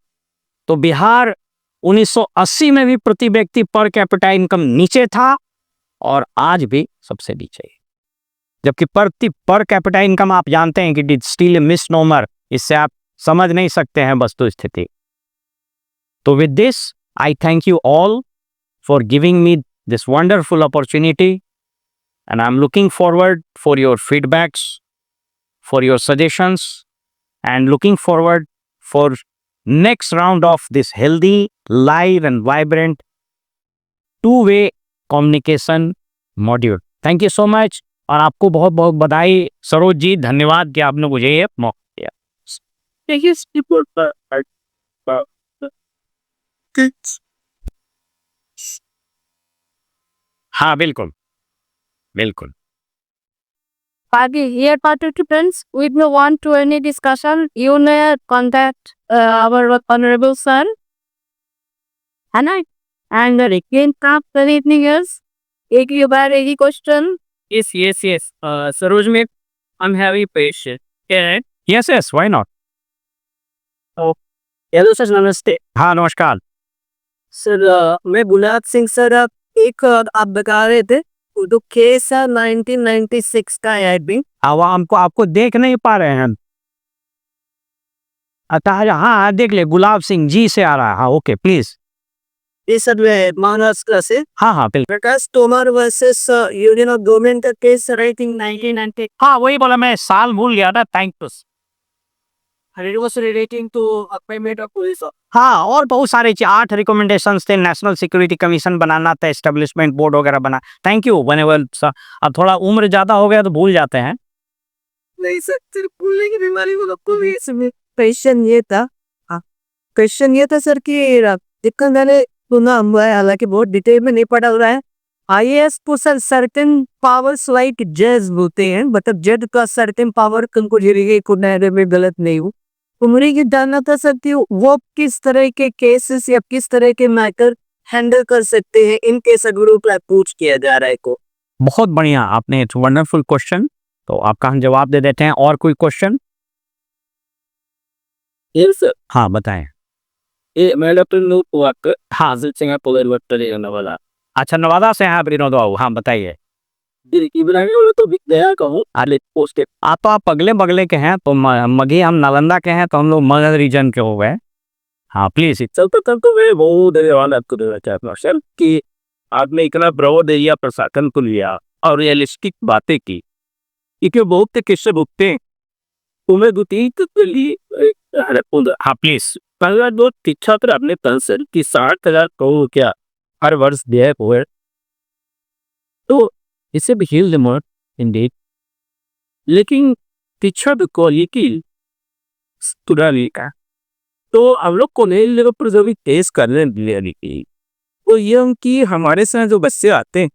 Speaker 1: तो बिहार 1980 में भी प्रति व्यक्ति पर कैपिटा इनकम नीचे था और आज भी सबसे नीचे है। जबकि पर कैपिटा इनकम आप जानते हैं कि इट स्टिल ए मिसनोमर, इससे आप समझ नहीं सकते हैं वस्तु स्थिति। तो with this I thank you all for giving me this wonderful opportunity and I am looking forward for your feedbacks, for your suggestions and looking forward for next round of this healthy, live and vibrant two-way communication module. Thank you so much और आपको बहुत बहुत बधाई सरोज जी, धन्यवाद कि आपने मुझे ये मौका दिया।
Speaker 5: Thank you, Steve.
Speaker 1: हाँ बिल्कुल बिल्कुल।
Speaker 6: Dear participants, we don't want to any discussion. You may contact our honorable sir. And again, anything else? If you have any question,
Speaker 5: Yes. Saroj ma'am, I'm having patient. Yeah.
Speaker 1: Yes, why not?
Speaker 5: Hello sir, नमस्ते
Speaker 1: हाँ नमस्कार।
Speaker 5: Sir. मैं Gulab Singh sir. एक आप बता रहे थे तो केस 1996 का एडमिन।
Speaker 1: अब हमको आपको देख नहीं पा रहे हैं। अच्छा हाँ देख ले, गुलाब सिंह जी से आ रहा है। हाँ ओके प्लीज।
Speaker 5: ये सर मैं महाराष्ट्र से।
Speaker 1: हाँ बिल्कुल।
Speaker 5: Prakash Tomar versus union of government का केस राइटिंग 1990।
Speaker 1: हाँ वही बोला, मैं साल भूल गया था। Thank you.
Speaker 5: It was relating to appointment of police.
Speaker 1: हाँ और बहुत सारे 8 रिकमेंडेशंस थे। नेशनल सिक्योरिटी कमीशन बनाना था, एस्टेब्लिशमेंट बोर्ड वगैरह बना। Thank you. व्हेनेवर अब थोड़ा उम्र ज्यादा हो गया तो भूल जाते हैं।
Speaker 5: नहीं सर, सिर्फ भूलने की बीमारी को आपको भी इसमें क्वेश्चन ये था। क्वेश्चन ये था सर कि दिक्कत मैंने सुना हुआ है, हालांकि बहुत डिटेल में नहीं पढ़ा हुआ है। IAS को सर सर्टेन पावर्स लाइक जज होते हैं, मतलब जज का सर्टेन पावर उनको जरिए को में गलत नहीं हो। तो मुझे ये जानना था सर कि वो किस तरह के केसेस या किस तरह के मैटर हैंडल कर सकते हैं इन केस ग्रुप पूछ किया जा रहा है को।
Speaker 1: बहुत बढ़िया, आपने इट्स वंडरफुल क्वेश्चन, तो आपका हम जवाब दे देते हैं। और कोई क्वेश्चन?
Speaker 5: Yes sir.
Speaker 1: हाँ बताएं।
Speaker 5: ये मैं डॉक्टर नूप वाकर हाजिर सिंगापुर वर्तमान वाला।
Speaker 1: अच्छा नवादा से हैं आप विनोद बाबू। हाँ बताइए।
Speaker 5: तो भी गया कहूँ आले पोस्ट
Speaker 1: आप तो आप अगले बगले के हैं, तो मघी हम नालंदा के हैं, तो हम लोग मगध रीजन के हो गए। हाँ प्लीज।
Speaker 5: चलते चलते मैं बहुत धन्यवाद आपको देना चाहता हूँ सर कि आपने इतना ब्रॉड एरिया प्रशासन को लिया और रियलिस्टिक बातें की, क्योंकि बहुत से किस्से भुगते हैं तुम्हें दुती के लिए।
Speaker 1: हाँ प्लीज।
Speaker 5: पहला दो शिक्षा पर आपने तन सर कि 60,000 करोड़ क्या हर वर्ष दिया हुए, तो इसे भी हिल मोर इंडेड, लेकिन शिक्षा को लेकिन नहीं का। तो हम लोग को नए लेवल पर जब टेस्ट करने की तो ये कि हमारे साथ जो बच्चे आते हैं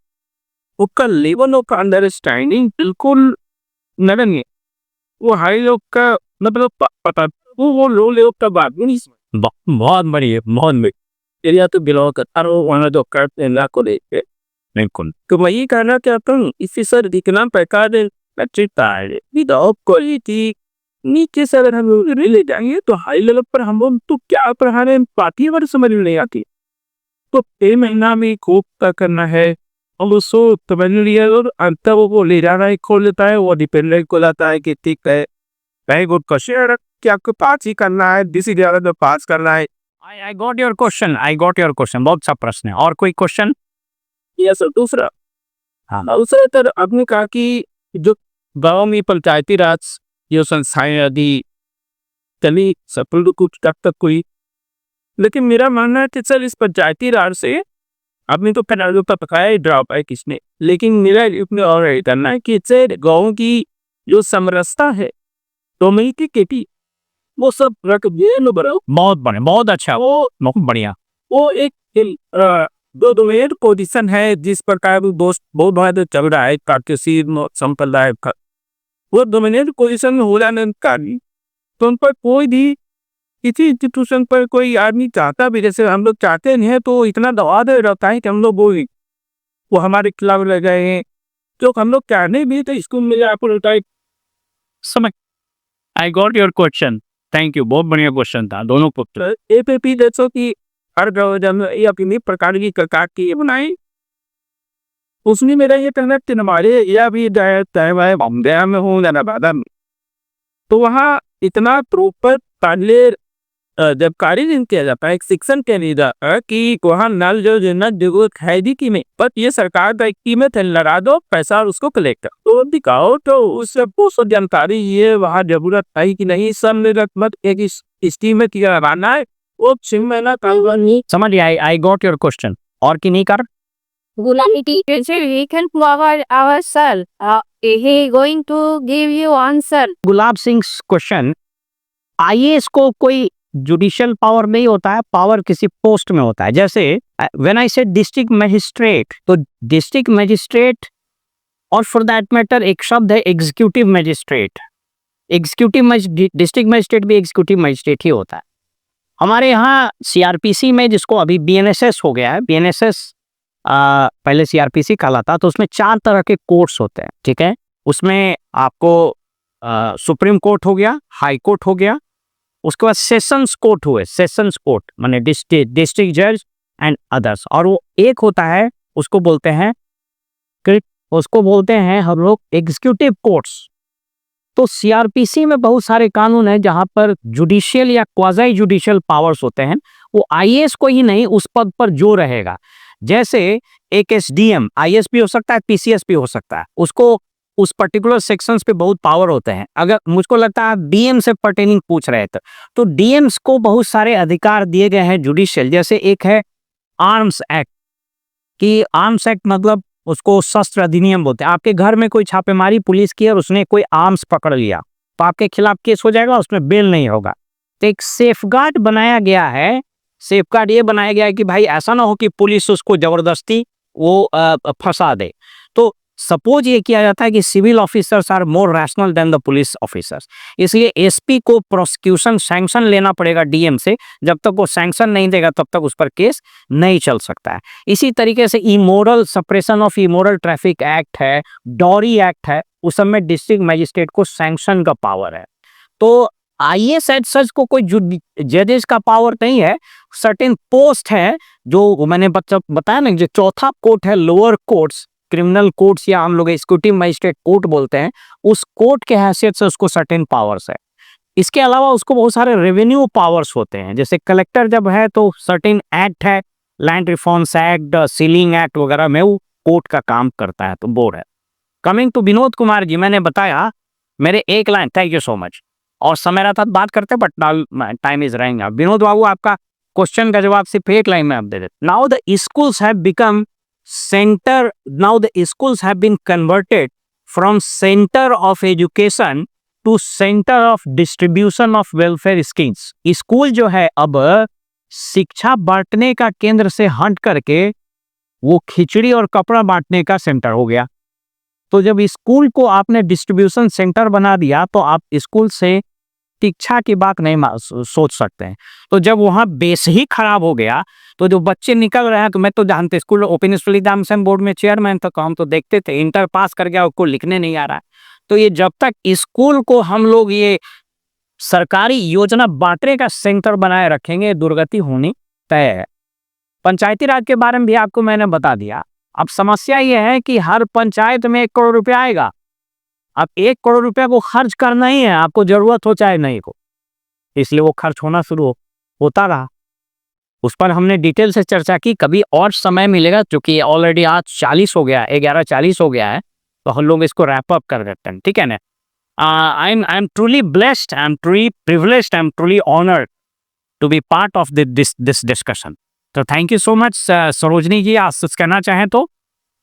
Speaker 5: उसका लेवल ऑफ अंडरस्टैंडिंग बिल्कुल नरम है। वो हाई लोग का मतलब पता, वो लो लेवल का बात नहीं।
Speaker 1: बहुत बढ़िया, बहुत बढ़िया।
Speaker 5: एरिया तो बिलोंग करता हूँ वहाँ जो करते हैं को लेके।
Speaker 1: बिल्कुल।
Speaker 5: तो मैं ये कहना चाहता हूँ इसी सर दिखना प्रकार क्वालिटी नीचे से अगर हम ले जाएंगे तो हाई लेवल पर हम लोग तो क्या पढ़ाने पाती है समझ में नहीं आती। तो 6 महीना में खूब तक करना है और उसको समझ लिया और अंत वो ले जाना है, खोल लेता है, वो डिपेंडेंट को लाता है कि ठीक है वेरी गुड क्वेश्चन, क्या आपको पास ही करना है, डिसी ज़्यादा तो पास करना है।
Speaker 1: I got your question, I got your question. बहुत सा प्रश्न है। और कोई क्वेश्चन?
Speaker 5: Yes sir. दूसरा,
Speaker 1: हाँ
Speaker 5: दूसरा सर आपने कहा कि जो गांव में पंचायती राज ये संस्थाएं यदि चली सफल कुछ तक कोई, लेकिन मेरा मानना है कि सर इस पंचायती राज से आपने तो पेनाल्टी पर पकाया ड्रॉप है किसने, लेकिन मेरा इसमें और यही करना है कि इससे गाँव की जो समरसता है कम्युनिटी केटी वो सब रख दिए लो बरो
Speaker 1: बहुत बढ़िया, बहुत अच्छा,
Speaker 5: वो
Speaker 1: बहुत बढ़िया।
Speaker 5: वो एक दो डोमेन पोजीशन है जिस प्रकार वो दोस्त बहुत बड़ा चल रहा है काकसी संप्रदाय का, वो डोमिनेट पोजीशन में हो जाने का नहीं, तो उन पर कोई भी किसी इंस्टीट्यूशन पर कोई आदमी चाहता भी, जैसे हम लोग चाहते नहीं है तो इतना दबाव दे रहता है कि हम लोग वो हमारे खिलाफ लग गए हैं, जो हम लोग चाहने भी तो स्कूल में जाकर टाइप
Speaker 1: समझ, I got your question, thank you, बहुत बढ़िया क्वेश्चन था दोनों पक्ष।
Speaker 5: एपीपी जैसो कि हर जब ये अपनी प्रकार की सरकार की ये बनाई, उसमें मेरा ये कहना है कि हमारे या भी चाहे वह बॉम्बे में हो या नवादा में, तो वहाँ इतना प्रॉपर पहले जब कार्य नहीं किया जाता है, एक शिक्षण के लिए जाता है कि वहाँ नल जो जिन्नत जो खैदी की में, पर ये सरकार का एक कीमत है, लड़ा दो पैसा और उसको कलेक्ट करो तो दिखाओ, तो उससे बहुत जानकारी ये वहाँ जरूरत है कि नहीं, सब मेरठ मत एक स्टीम में किया लगाना है, वो 6 महीना नहीं
Speaker 1: समझ गया, आई गॉट योर क्वेश्चन। और की नहीं कर
Speaker 6: Gulamity, we can provide ourselves. He going to give you answer.
Speaker 1: Gulab Singh question, IAS को कोई जुडिशियल पावर नहीं होता है, पावर किसी पोस्ट में होता है। जैसे when I said district magistrate, तो डिस्ट्रिक्ट मजिस्ट्रेट और फॉर दैट मैटर एक शब्द है executive magistrate, executive district magistrate भी एग्जीक्यूटिव मजिस्ट्रेट ही होता है। हमारे यहाँ सीआरपीसी में, जिसको अभी बीएनएसएस हो गया है, बीएनएसएस पहले सीआरपीसी कहलाता, तो उसमें 4 तरह के कोर्ट्स होते हैं, ठीक है। उसमें आपको सुप्रीम कोर्ट हो गया, हाई कोर्ट हो गया, उसके बाद सेशंस कोर्ट हुए, सेशंस कोर्ट माने डिस्ट्रिक्ट जज एंड अदर्स, और वो एक होता है उसको बोलते हैं हम लोग एग्जीक्यूटिव कोर्ट्स। तो सीआरपीसी में बहुत सारे कानून हैं जहां पर जुडिशियल या क्वाज़ी जुडिशियल पावर्स होते हैं, वो आईएएस को ही नहीं, उस पद पर जो रहेगा, जैसे एक एसडीएम आईएएस भी हो सकता है, पीसीएस भी हो सकता है, उसको उस पर्टिकुलर सेक्शंस पे बहुत पावर होते हैं। अगर मुझको लगता है डीएम से पर्टेनिंग पूछ रहे थे, तो डीएम्स को बहुत सारे अधिकार दिए गए हैं जुडिशियल, जैसे एक है आर्म्स एक्ट, कि आर्म्स एक्ट मतलब उसको शस्त्र अधिनियम बोलते हैं। आपके घर में कोई छापेमारी पुलिस की और उसने कोई आर्म्स पकड़ लिया तो आपके खिलाफ केस हो जाएगा, उसमें बेल नहीं होगा। तो एक सेफगार्ड बनाया गया है, सेफगार्ड ये बनाया गया है कि भाई ऐसा ना हो कि पुलिस उसको जबरदस्ती वो फंसा दे। तो सपोज ये किया जाता है कि civil officers are more rational than the police officers, इसलिए एसपी को प्रोसिक्यूशन सैंक्शन लेना पड़ेगा डीएम से, जब तक वो सैंक्शन नहीं देगा तब तक उस पर केस नहीं चल सकता है। इसी तरीके से immoral suppression of immoral traffic act है, डॉरी एक्ट है, उस सब में डिस्ट्रिक्ट मजिस्ट्रेट को सैंक्शन का पावर है। तो आईएएस एज सच को कोई जजेस का पावर नहीं है, सर्टेन पोस्ट है जो मैंने बताया ना, जो चौथा कोर्ट है लोअर कोर्ट्स, क्रिमिनल कोर्ट्स या हम लोग एग्जीक्यूटिव मजिस्ट्रेट कोर्ट बोलते हैं, उस कोर्ट के हैसियत से उसको सर्टेन पावर्स है। इसके अलावा उसको बहुत सारे रेवेन्यू पावर्स होते हैं, जैसे कलेक्टर जब है तो सर्टेन एक्ट है, land reforms act, ceiling act वगैरह में वो कोर्ट का काम करता है, तो बोर्ड है। कमिंग टू विनोद कुमार जी, मैंने बताया मेरे एक line, thank you so much, और समय रहता तो बात करते but time is running out. Vinod Babu आपका क्वेश्चन का जवाब सिर्फ एक लाइन में आप दे देते। Now the schools have become center, now the schools have been converted from center of education to center of distribution of welfare schemes। School जो है अब शिक्षा बांटने का केंद्र से हट करके वो खिचड़ी और कपड़ा बांटने का सेंटर हो गया। तो जब स्कूल को आपने डिस्ट्रीब्यूशन सेंटर बना दिया तो आप स्कूल से शिक्षा की बात नहीं सोच सकते हैं। तो जब वहाँ बेस ही खराब हो गया तो जो बच्चे निकल रहे हैं, तो मैं तो जानते school open school examination board में चेयरमैन था, तो हम तो देखते थे, इंटर पास कर गया उसको लिखने नहीं आ रहा है। तो ये जब तक स्कूल को हम लोग ये सरकारी योजना बांटने का सेंटर बनाए रखेंगे, दुर्गति होनी तय है। पंचायती राज के बारे में भी आपको मैंने बता दिया। अब समस्या ये है कि हर पंचायत में 1 करोड़ रुपया आएगा, अब 1 करोड़ रुपया को खर्च करना ही है, आपको जरूरत हो चाहे नहीं हो, इसलिए वो खर्च होना शुरू होता रहा। उस पर हमने डिटेल से चर्चा की, कभी और समय मिलेगा, क्योंकि ऑलरेडी आज 40 हो गया, 11:40 हो गया है, तो हम लोग इसको रैप अप कर देते हैं, ठीक है ना। I am truly blessed, I am truly privileged, I am truly honoured to be part of this discussion.
Speaker 5: तो thank you so much Sarojini ji, आप कुछ कहना चाहें तो?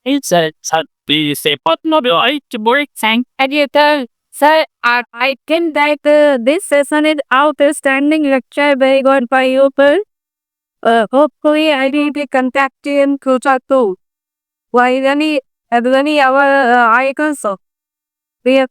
Speaker 6: It's please say, but not right work thank editor. Sir, I think that this session is outstanding lecture very good by you, sir. Hopefully I will be contacting in future too. Why any our icons of we have